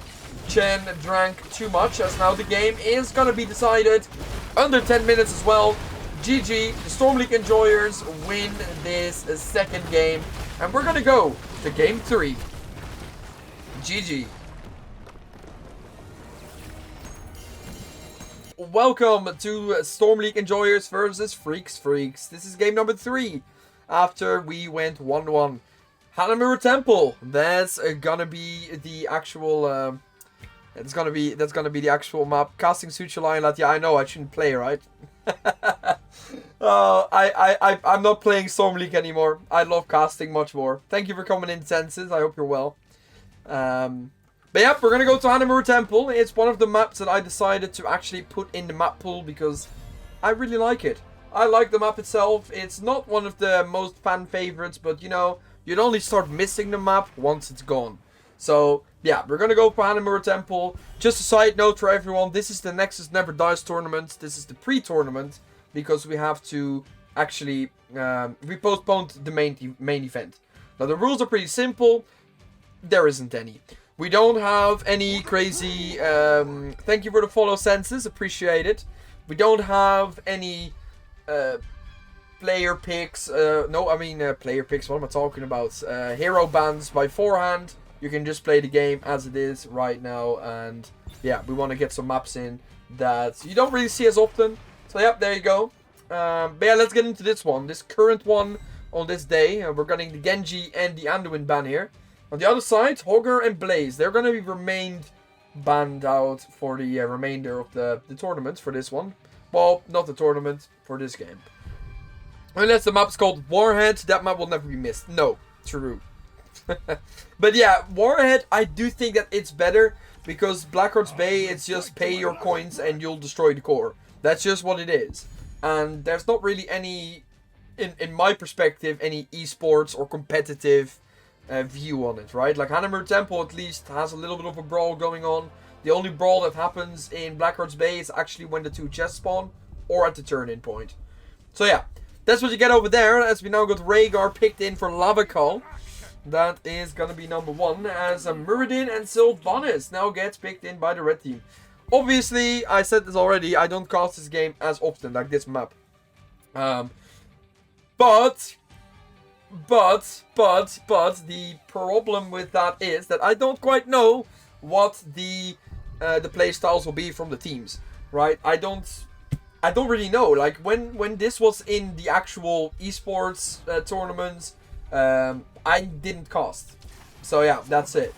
Chen drank too much as now the game is going to be decided under 10 minutes as well. GG, the Storm League enjoyers win this second game. And we're going to go to game 3. GG. Welcome to Storm League enjoyers versus Freakz. This is game number 3 after we went 1-1. Hanamura Temple. That's gonna be the actual that's gonna be the actual map. Casting Suture Lion Lad. Yeah, I know I shouldn't play, right? I'm not playing Storm League anymore. I love casting much more. Thank you for coming in, Senses. I hope you're well. But yeah, we're gonna go to Hanamura Temple. It's one of the maps that I decided to actually put in the map pool because I really like it. I like the map itself. It's not one of the most fan favorites, but you know, you'd only start missing the map once it's gone. So yeah, we're gonna go for Hanamura Temple. Just a side note for everyone, this is the Nexus Never Dies tournament. This is the pre-tournament because we have to actually we postponed the main event. Now the rules are pretty simple. There isn't any. We don't have any crazy... thank you for the follow, Senses. Appreciate it. We don't have any player picks. Player picks. What am I talking about? Hero bans by forehand. You can just play the game as it is right now. And yeah, we want to get some maps in that you don't really see as often. So yeah, there you go. But yeah, let's get into this one. This current one on this day. We're getting the Genji and the Anduin ban here. On the other side, Hogger and Blaze. They're going to be remained banned out for the remainder of the tournament for this one. Well, not the tournament, for this game. Unless the map's called Warhead, that map will never be missed. No, true. But yeah, Warhead, I do think that it's better because Blackheart's Bay, it's just pay your coins and you'll destroy the core. That's just what it is. And there's not really any, in my perspective, any esports or competitive view on it, right? Like Hanamura Temple at least has a little bit of a brawl going on. The only brawl that happens in Blackheart's Bay is actually when the two chests spawn or at the turn-in point. So yeah, that's what you get over there as we now got Rhaegar picked in for Lavacol. That is gonna be number 1 as Muradin and Sylvanas now gets picked in by the red team. Obviously, I said this already, I don't cast this game as often like this map. But the problem with that is that I don't quite know what the play styles will be from the teams, right? I don't really know. Like when this was in the actual esports tournaments, I didn't cast. So yeah, that's it.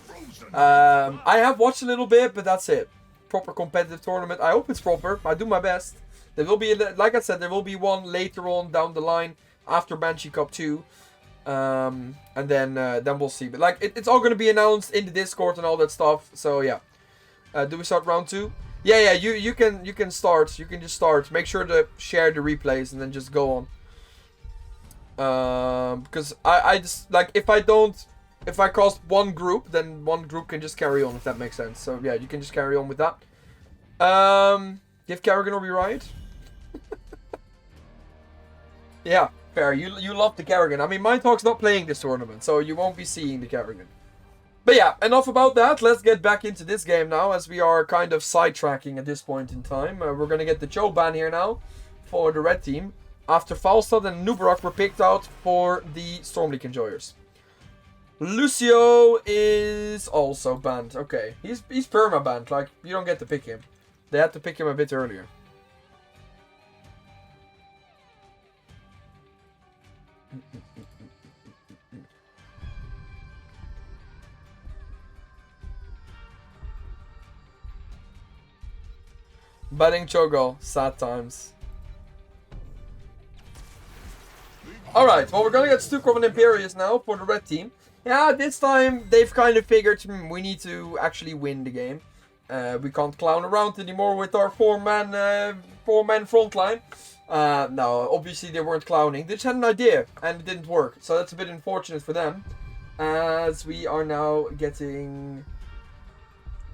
I have watched a little bit, but that's it. Proper competitive tournament. I hope it's proper. I do my best. There will be, like I said, there will be one later on down the line after Banshee Cup 2. And then we'll see. But like it's all gonna be announced in the Discord and all that stuff. So yeah. Do we start round 2? Yeah. You can start. You can just start. Make sure to share the replays and then just go on. Because I just like if I cast one group, then one group can just carry on if that makes sense. So yeah, you can just carry on with that. You have Kerrigan or be right? Yeah. Fair, you love the Kerrigan. I mean, Mindtalk's not playing this tournament, so you won't be seeing the Kerrigan. But yeah, enough about that. Let's get back into this game now, as we are kind of sidetracking at this point in time. We're going to get the Cho ban here now for the red team. After Falstad and Nubarak were picked out for the Storm League enjoyers. Lucio is also banned. Okay, he's perma-banned. Like, you don't get to pick him. They had to pick him a bit earlier. Banning Cho'Gall, sad times. Alright, well, we're gonna get Stukov and Imperius now for the red team. Yeah, this time they've kind of figured we need to actually win the game. We can't clown around anymore with our four-man front line. No, obviously they weren't clowning. They just had an idea, and it didn't work. So that's a bit unfortunate for them. As we are now getting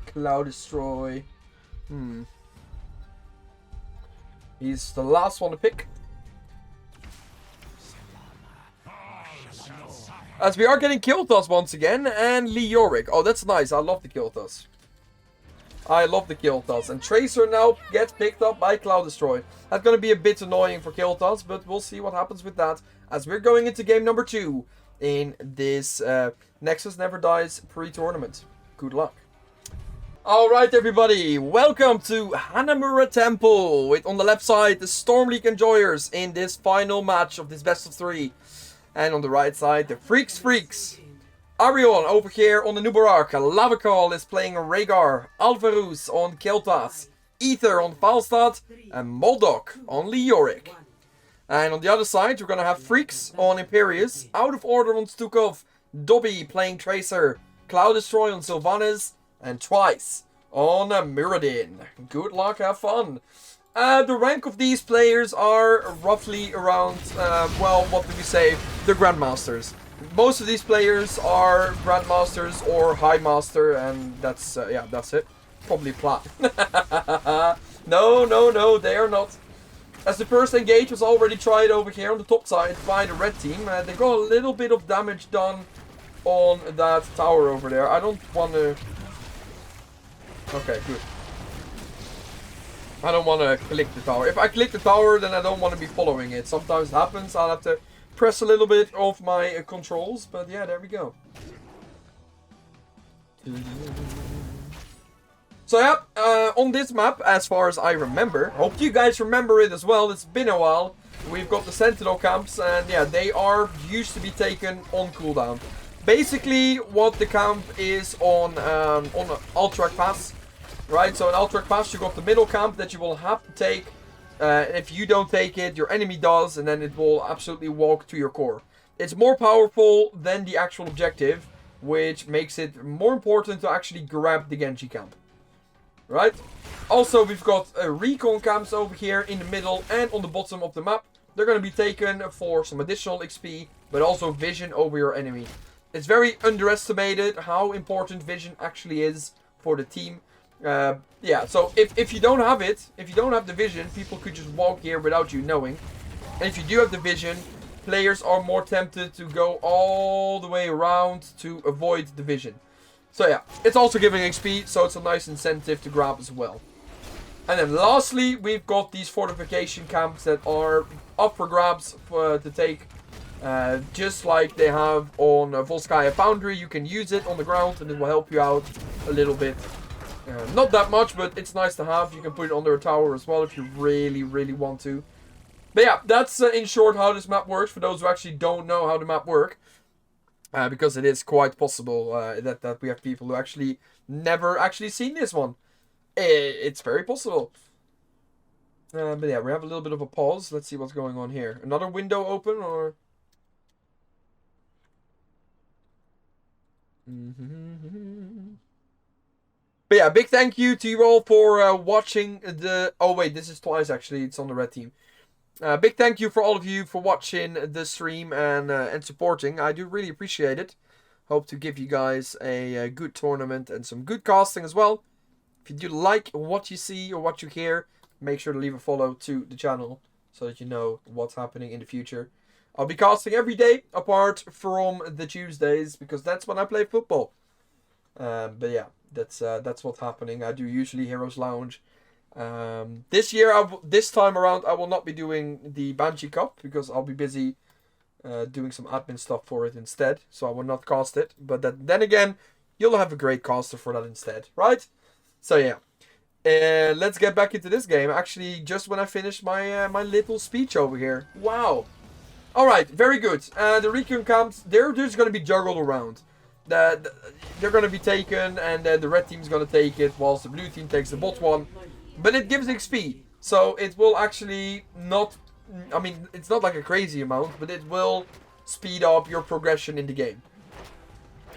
Cloud Destroy. He's the last one to pick. As we are getting Kiltas once again, and Leoric. Oh, that's nice. I love the Kiltas. I love the Kiltas. And Tracer now gets picked up by Cloud Destroy. That's going to be a bit annoying for Kiltas, but we'll see what happens with that. As we're going into game number 2 in this Nexus Never Dies pre-tournament. Good luck. Alright everybody, welcome to Hanamura Temple. With on the left side the Storm League enjoyers in this final match of this best of 3. And on the right side, the Freakz. Arion over here on the Nubarark. Lavakal is playing Rhaegar. Alvaruz on Kiltas. Ether on Falstad. And Moldok on Leoric. And on the other side, we're going to have Freakz on Imperius. Out of Order on Stukov. Dobby playing Tracer. Cloud Destroy on Sylvanas. And Twice on Muradin. Good luck, have fun. The rank of these players are roughly around, well, what do we say? They're Grandmasters. Most of these players are Grandmasters or High Master, and that's, yeah, that's it. Probably Plat. No, they are not. As the first engage was already tried over here on the top side by the red team, they got a little bit of damage done on that tower over there. I don't want to... Okay, good. I don't want to click the tower. If I click the tower, then I don't want to be following it. Sometimes it happens. I'll have to press a little bit of my controls. But yeah, there we go. So yeah, on this map, as far as I remember, hope you guys remember it as well. It's been a while. We've got the Sentinel camps, and yeah, they are used to be taken on cooldown. Basically, what the camp is on Alterac Pass. Right, so in Alterac Pass you got the middle camp that you will have to take. If you don't take it, your enemy does, and then it will absolutely walk to your core. It's more powerful than the actual objective, which makes it more important to actually grab the Genji camp. Right? Also, we've got recon camps over here in the middle and on the bottom of the map. They're going to be taken for some additional XP, but also vision over your enemy. It's very underestimated how important vision actually is for the team. Yeah, so if you don't have it, if you don't have the vision, people could just walk here without you knowing. And if you do have the vision, players are more tempted to go all the way around to avoid the vision. So yeah, it's also giving XP, so it's a nice incentive to grab as well. And then lastly, we've got these fortification camps that are up for grabs to take. Just like they have on Volskaya Foundry, you can use it on the ground and it will help you out a little bit. Not that much, but it's nice to have. You can put it under a tower as well if you really, really want to. But yeah, that's in short how this map works for those who actually don't know how the map works. Because it is quite possible that we have people who actually never actually seen this one. It's very possible. But yeah, we have a little bit of a pause. Let's see what's going on here. Another window open or... But yeah, big thank you to you all for watching the... Oh wait, this is Twice actually. It's on the red team. Big thank you for all of you for watching the stream and supporting. I do really appreciate it. Hope to give you guys a good tournament and some good casting as well. If you do like what you see or what you hear, make sure to leave a follow to the channel so that you know what's happening in the future. I'll be casting every day apart from the Tuesdays because that's when I play football. But yeah, that's what's happening. I do usually Heroes Lounge. This year, this time around, I will not be doing the Banshee Cup because I'll be busy doing some admin stuff for it instead. So I will not cast it. But then again, you'll have a great caster for that instead, right? So yeah, let's get back into this game. Actually, just when I finished my my little speech over here. Wow. All right, very good. The recon camps, they're just going to be juggled around. They're going to be taken, and the red team's going to take it, whilst the blue team takes the bot one. But it gives XP, so it will actually not I mean, it's not like a crazy amount, but it will speed up your progression in the game.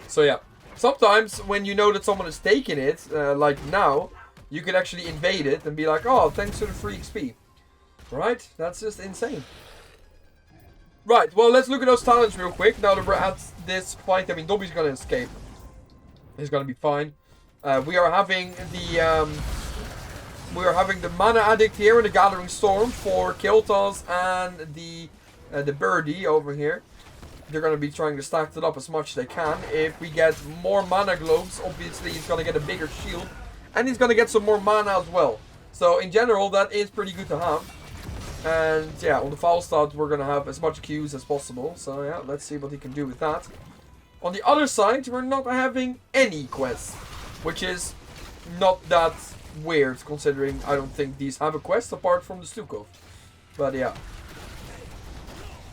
So yeah, sometimes when you know that someone is taking it, like now, you can actually invade it and be like, oh, thanks to the free XP. Right? That's just insane. Right, well, let's look at those talents real quick. Now that we're at this fight, I mean, Dobby's gonna escape. He's gonna be fine. We are having the Mana Addict here in the Gathering Storm for Kiltas and the Birdie over here. They're gonna be trying to stack it up as much as they can. If we get more Mana Globes, obviously he's gonna get a bigger shield. And he's gonna get some more mana as well. So in general, that is pretty good to have. And yeah, on the Falstad, we're gonna have as much Qs as possible. So yeah, let's see what he can do with that. On the other side, we're not having any quests, which is not that weird, considering I don't think these have a quest apart from the Stukov. But yeah,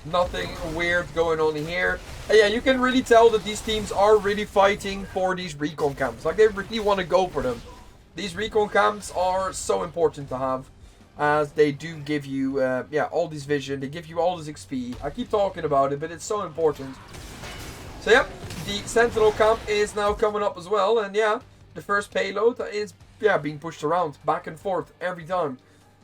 nothing weird going on here. And yeah, you can really tell that these teams are really fighting for these recon camps. Like, they really want to go for them. These recon camps are so important to have, as they do give you, yeah, all this vision. They give you all this XP. I keep talking about it, but it's so important. So yeah, the Sentinel camp is now coming up as well. And yeah, the first payload is, yeah, being pushed around back and forth every time.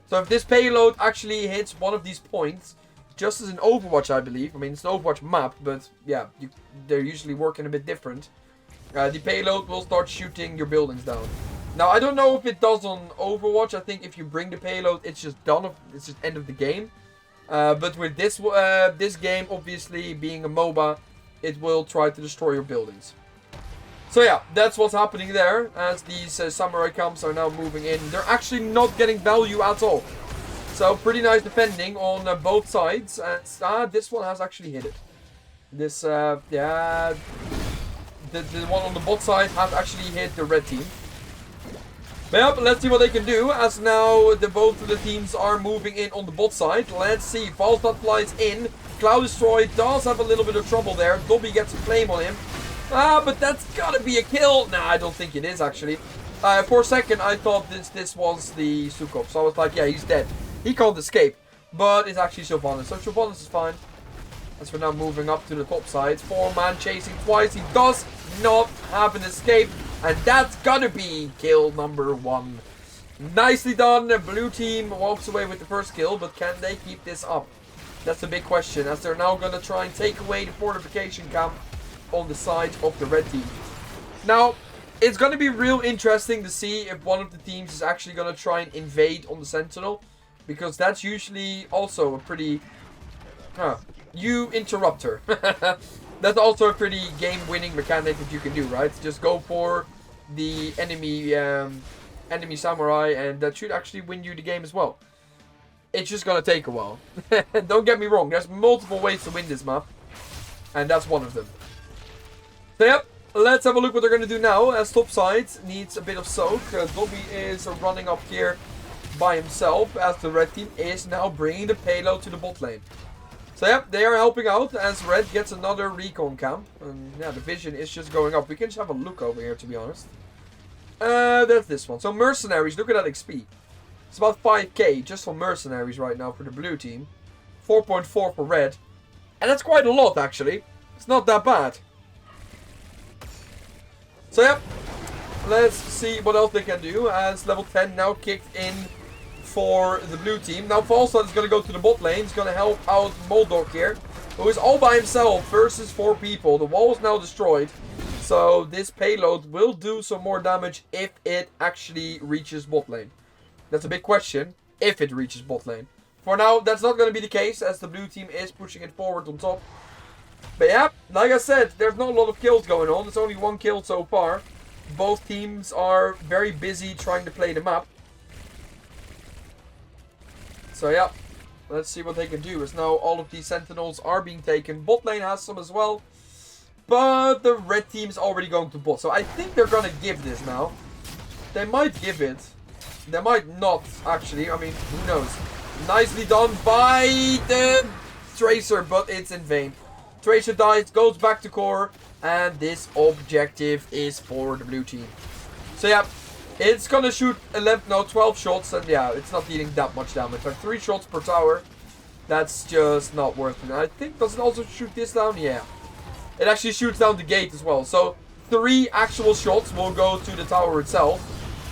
So if this payload actually hits one of these points, just as in Overwatch, I believe. I mean, it's an Overwatch map, but yeah, they're usually working a bit different. The payload will start shooting your buildings down. Now, I don't know if it does on Overwatch. I think if you bring the payload, it's just done. It's just end of the game. But with this this game, obviously being a MOBA, it will try to destroy your buildings. So yeah, that's what's happening there. As these samurai camps are now moving in, they're actually not getting value at all. So pretty nice defending on both sides. And this one has actually hit it. This yeah, the one on the bot side has actually hit the red team. But yeah, let's see what they can do, as now both of the teams are moving in on the bot side. Let's see, Falstad flies in. Cloud Destroy does have a little bit of trouble there. Dobby gets a flame on him. But that's gotta be a kill. Nah, I don't think it is, actually. For a second, I thought this was the Stukov. So I was like, yeah, he's dead. He can't escape. But it's actually Sylvanas. So Sylvanas is fine. As we're now moving up to the top side. 4-man chasing twice. He does not have an escape. And that's gotta be kill number 1. Nicely done. The blue team walks away with the first kill. But can they keep this up? That's a big question. As they're now gonna try and take away the fortification camp on the side of the red team. Now, it's gonna be real interesting to see if one of the teams is actually gonna try and invade on the Sentinel. Because that's usually also a pretty... you interrupt her. That's also a pretty game-winning mechanic that you can do, right? Just go for the enemy samurai, and that should actually win you the game as well. It's just gonna take a while. Don't get me wrong, there's multiple ways to win this map. And that's one of them. So yep, let's have a look what they're gonna do now, as top side needs a bit of soak. Dobby is running up here by himself, as the red team is now bringing the payload to the bot lane. So yeah, they are helping out as red gets another recon camp. And yeah, the vision is just going up. We can just have a look over here, to be honest. That's this one. So mercenaries, look at that XP. It's about 5k just for mercenaries right now for the blue team. 4.4 for red. And that's quite a lot, actually. It's not that bad. So yeah, let's see what else they can do, as level 10 now kicked in for the blue team. Now Falstad is going to go to the bot lane. He's going to help out Moldog here, who is all by himself versus 4 people. The wall is now destroyed. So this payload will do some more damage if it actually reaches bot lane. That's a big question, if it reaches bot lane. For now, that's not going to be the case, as the blue team is pushing it forward on top. But yeah, like I said, there's not a lot of kills going on. There's only 1 kill so far. Both teams are very busy trying to play the map. So yeah, let's see what they can do, as now all of these sentinels are being taken. Bot lane has some as well. But the red team is already going to bot. So I think they're going to give this now. They might give it. They might not, actually. I mean, who knows. Nicely done by the Tracer, but it's in vain. Tracer dies, goes back to core. And this objective is for the blue team. So yeah, it's going to shoot 12 shots. And yeah, it's not dealing that much damage. Like 3 shots per tower. That's just not worth it. And I think, does it also shoot this down? Yeah. It actually shoots down the gate as well. So 3 actual shots will go to the tower itself.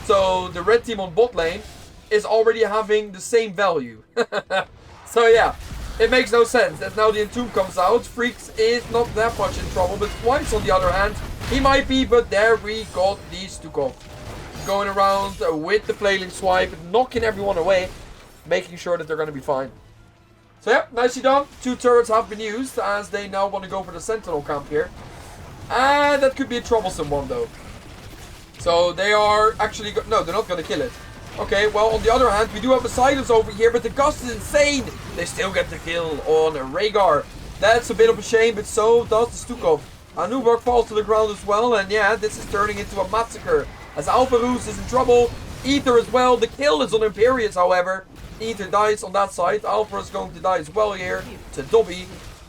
So the red team on bot lane is already having the same value. So yeah, it makes no sense. As now the Entomb comes out, Freakz is not that much in trouble. But Twice on the other hand, he might be. But there we got these two off. Going around with the flailing swipe, knocking everyone away, making sure that they're going to be fine. So yeah, nicely done. 2 turrets have been used as they now want to go for the Sentinel camp here. And that could be a troublesome one though. So they are actually... No, they're not going to kill it. Okay, well on the other hand, we do have a silence over here, but the Gust is insane. They still get the kill on Rhaegar. That's a bit of a shame, but so does the Stukov. Anuberg falls to the ground as well, and yeah, this is turning into a massacre. As Alpharus is in trouble, Ether as well. The kill is on Imperius, however. Ether dies on that side. Alpha is going to die as well here to Dobby.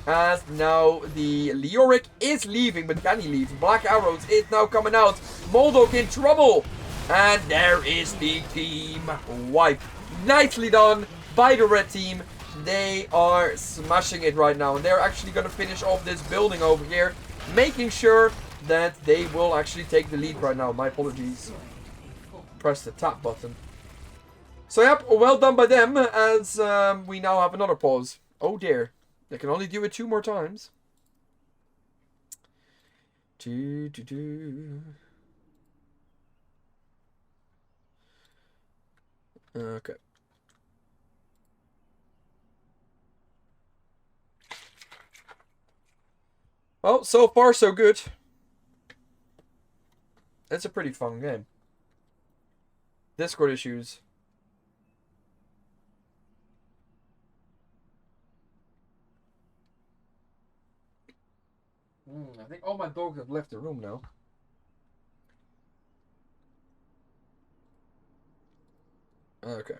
As now the Leoric is leaving, but can he leave? Black Arrows is now coming out. Moldok in trouble. And there is the team wipe. Nicely done by the red team. They are smashing it right now. And they're actually going to finish off this building over here. Making sure that they will actually take the lead right now. My apologies. Press the tap button. So yep, well done by them, as we now have another pause. Oh dear. They can only do it 2 more times. Okay. Well, so far so good. It's a pretty fun game. Discord issues. I think all my dogs have left the room now. Okay.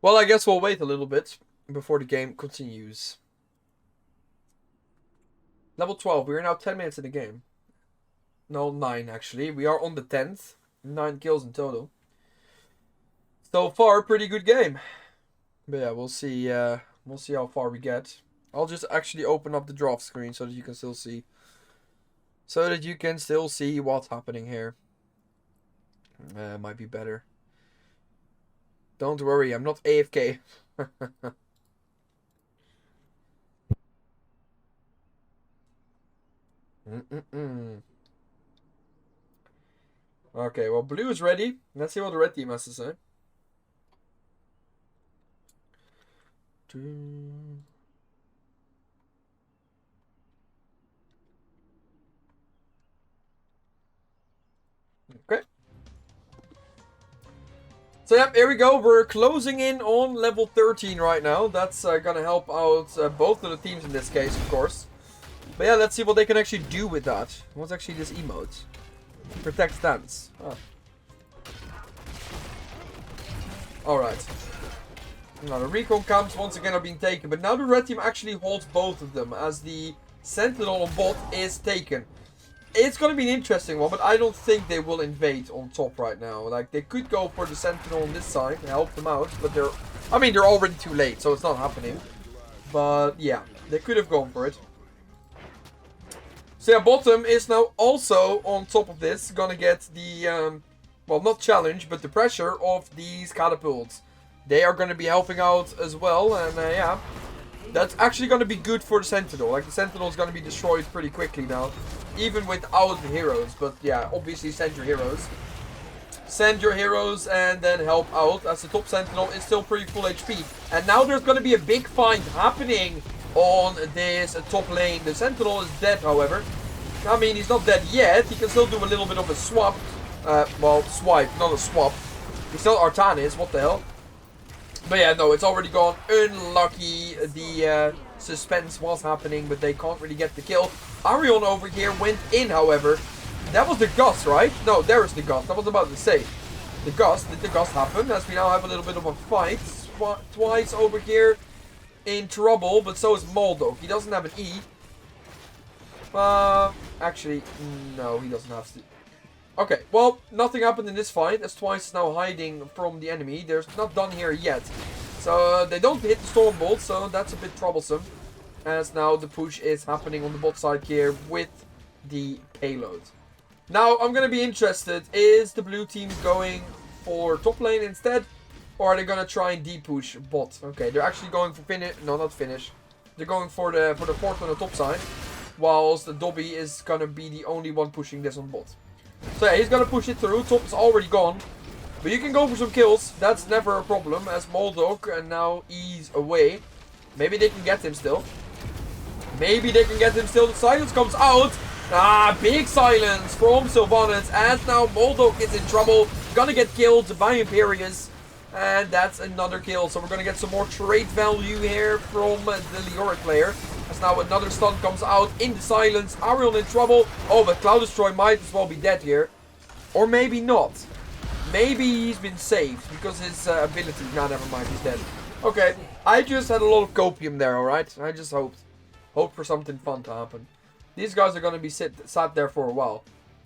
Well, I guess we'll wait a little bit before the game continues. Level 12. We are now 10 minutes in the game. No, 9 actually. We are on the 10th. 9 kills in total. So far, pretty good game. But yeah, we'll see how far we get. I'll just actually open up the draft screen so that you can still see. So that you can still see what's happening here. Might be better. Don't worry, I'm not AFK. Okay, well, blue is ready. Let's see what the red team has to say. Okay. So yep, here we go. We're closing in on level 13 right now. That's gonna help out both of the teams in this case, of course. But yeah, let's see what they can actually do with that. What's actually this emote? Protect stance. Oh. Alright. Now the recon camps once again are being taken, but now the red team actually holds both of them as the Sentinel on bot is taken. It's going to be an interesting one, but I don't think they will invade on top right now. Like, they could go for the Sentinel on this side and help them out, but they're already too late, so it's not happening. But yeah, they could have gone for it. So yeah, bottom is now also on top of this, gonna get the, well, not challenge, but the pressure of these catapults. They are gonna be helping out as well, and yeah, that's actually gonna be good for the Sentinel. Like, the Sentinel is gonna be destroyed pretty quickly now, even without the heroes. But yeah, obviously send your heroes. Send your heroes and then help out, as the top Sentinel is still pretty full HP. And now there's gonna be a big fight happening on this top lane. The Sentinel is dead, however. I mean, he's not dead yet. He can still do a little bit of a swap. Well, swipe, not a swap. He's still Artanis, what the hell. But yeah, no, it's already gone. Unlucky. The suspense was happening, but they can't really get the kill. Arion over here went in, however. That was the Gust, right? No, there is the Gust. I was about to say. The Gust. Did the Gust happen? As we now have a little bit of a fight. Twice over here in trouble, but so is Moldok. He doesn't have an E. Actually, no, he doesn't have to. Okay, well, nothing happened in this fight, as Twice is now hiding from the enemy. They're not done here yet. So, they don't hit the Storm Bolt, so that's a bit troublesome. As now the push is happening on the bot side here with the payload. Now, I'm going to be interested, is the blue team going for top lane instead? Or are they going to try and de-push bot? Okay, they're actually going for finish. No, not finish. They're going for the fort on the top side. Whilst the Dobby is going to be the only one pushing this on bot. So yeah, he's going to push it through. Top is already gone. But you can go for some kills. That's never a problem. As Moldog and now ease away. Maybe they can get him still. Maybe they can get him still. The silence comes out. Ah, big silence from Sylvanas. As now Moldog is in trouble. Gonna get killed by Imperius. And that's another kill. So we're gonna get some more trade value here from the Leoric player. As now another stun comes out in the silence. Arion in trouble. Oh, but Cloud Destroy might as well be dead here. Or maybe not. Maybe he's been saved because his ability... Nah, never mind, he's dead. Okay, I just had a lot of copium there, alright? I just hoped for something fun to happen. These guys are going to be sat there for a while.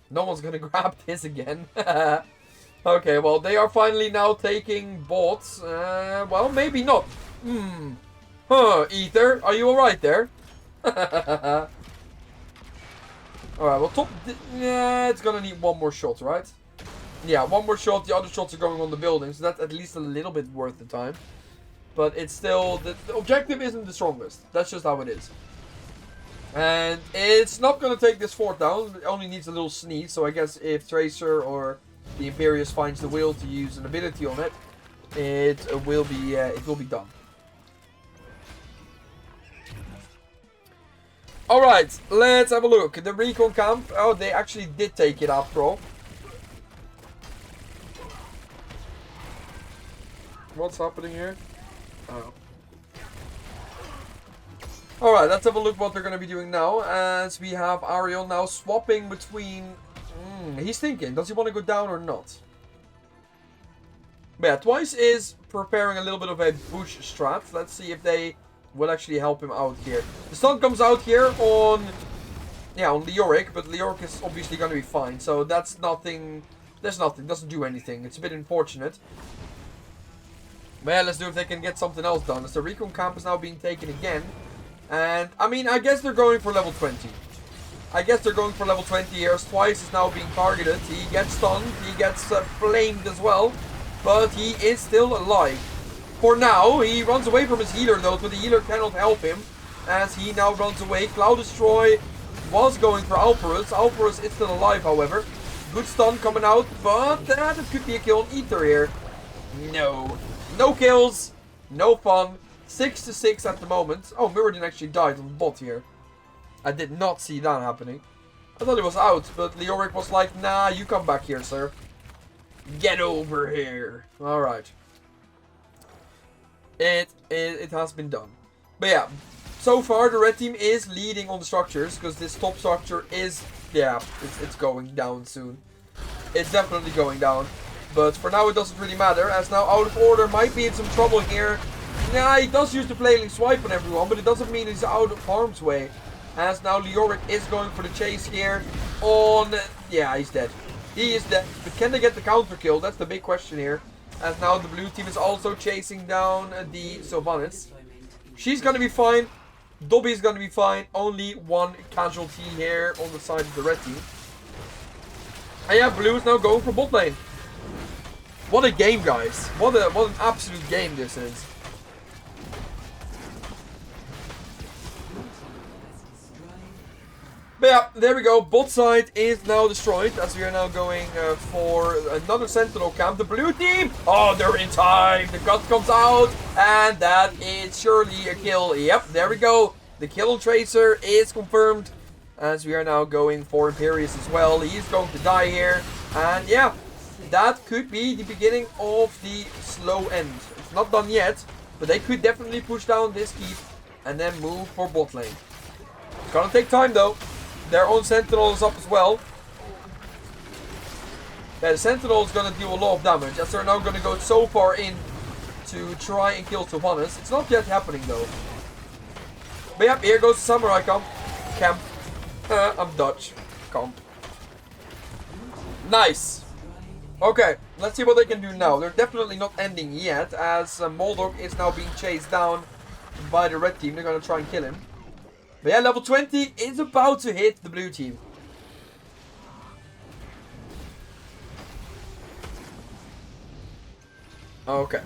No one's going to grab this again. Okay, well, they are finally now taking bots. Well, maybe not. Huh, Ether, are you alright there? Alright, well, top... Yeah, it's going to need one more shot, right? Yeah, one more shot. The other shots are going on the building, so that's at least a little bit worth the time. But it's still... The objective isn't the strongest. That's just how it is. And it's not going to take this fort down. It only needs a little sneeze. So I guess if Tracer or the Imperius finds the will to use an ability on it, it will be done. Alright, let's have a look. The recon camp. Oh, they actually did take it after all. What's happening here? Oh. Alright, let's have a look what they're going to be doing now. As we have Ariel now swapping between... he's thinking, does he want to go down or not? But yeah, Twice is preparing a little bit of a push strat. Let's see if they will actually help him out here. The stun comes out here on... Yeah, on Leoric, but Leoric is obviously going to be fine. So that's nothing... There's nothing, doesn't do anything. It's a bit unfortunate. Well, let's do if they can get something else done. As the recon camp is now being taken again. And, I mean, I guess they're going for level 20. I guess they're going for level 20 here. As Twice is now being targeted. He gets stunned. He gets flamed as well. But he is still alive. For now, he runs away from his healer though. But the healer cannot help him. As he now runs away. Cloud Destroy was going for Alparus. Alparus is still alive, however. Good stun coming out. But it could be a kill on Ether here. No. No kills, no fun. 6-6 at the moment. Oh, Muradin actually died on the bot here. I did not see that happening. I thought it was out, but Leoric was like, nah, you come back here, sir. Get over here. Alright. It has been done. But yeah, so far the red team is leading on the structures, because this top structure is, yeah, it's going down soon. It's definitely going down. But for now it doesn't really matter, as now Out of Order might be in some trouble here. Yeah, he does use the flailing swipe on everyone, but it doesn't mean he's out of harm's way. As now Leoric is going for the chase here on... Yeah, he's dead. He is dead. But can they get the counter kill? That's the big question here. As now the blue team is also chasing down the Sylvanas. She's gonna be fine. Dobby is gonna be fine. Only one casualty here on the side of the red team. And yeah, blue is now going for bot lane. What a game, guys. What an absolute game this is. But yeah, there we go. Bot side is now destroyed as we are now going for another Sentinel camp. The blue team, oh, they're in time. The cut comes out and that is surely a kill. Yep, there we go. The kill on Tracer is confirmed as we are now going for Imperius as well. He's going to die here. And yeah, that could be the beginning of the slow end. It's not done yet, but they could definitely push down this keep and then move for bot lane. It's gonna take time though. Their own Sentinel is up as well. Yeah, the Sentinel is gonna do a lot of damage as they're now gonna go so far in to try and kill Sylvanas. It's not yet happening though. But yep, here goes the Samurai camp. I'm Dutch. Camp. Nice. Okay, let's see what they can do now. They're definitely not ending yet, as Moldog is now being chased down by the red team. They're going to try and kill him. But yeah, level 20 is about to hit the blue team. Okay.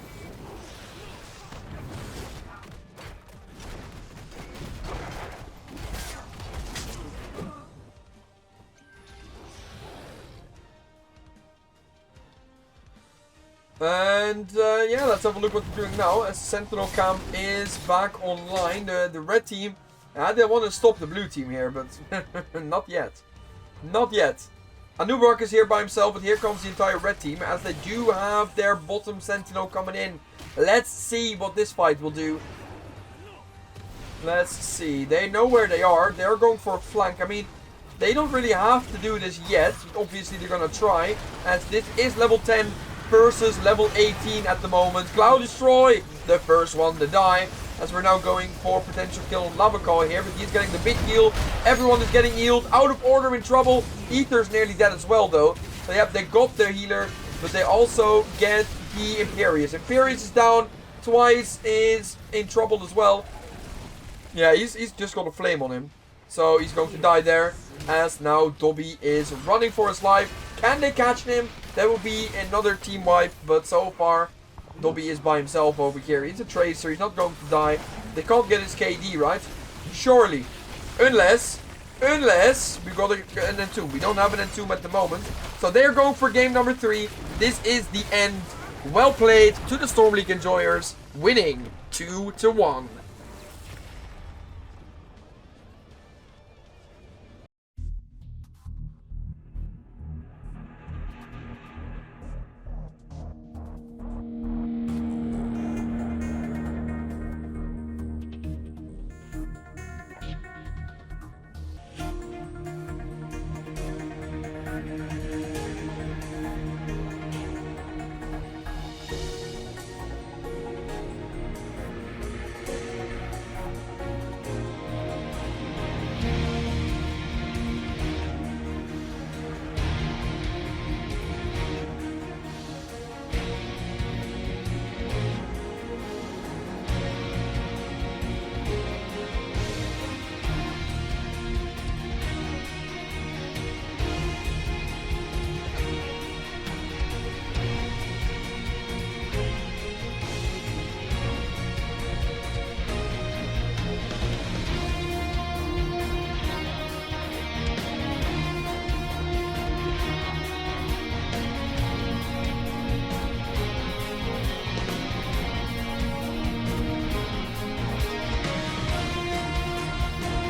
And yeah, let's have a look what they're doing now. As Sentinel Camp is back online. The red team, they want to stop the blue team here, but not yet. Not yet. Anubrak is here by himself, but here comes the entire red team, as they do have their bottom Sentinel coming in. Let's see what this fight will do. Let's see. They know where they are. They're going for a flank. I mean, they don't really have to do this yet. Obviously, they're going to try, as this is level 10 versus level 18 at the moment. Cloud Destroy, the first one to die, as we're now going for potential kill on Lavacol here, but he's getting the big heal. Everyone is getting healed. Out of order, in trouble. Ether's nearly dead as well, though. So yeah, they got their healer, but they also get the Imperius. Imperius is down. Twice is in trouble as well. Yeah, he's just got a flame on him. So he's going to die there, as now Dobby is running for his life. Can they catch him? That will be another team wipe, but so far Dobby is by himself over here. He's a tracer, he's not going to die. They can't get his KD, right? Surely. Unless we got an entomb. We don't have an entomb at the moment. So they're going for game number 3. This is the end. Well played to the Storm League enjoyers, winning 2-1.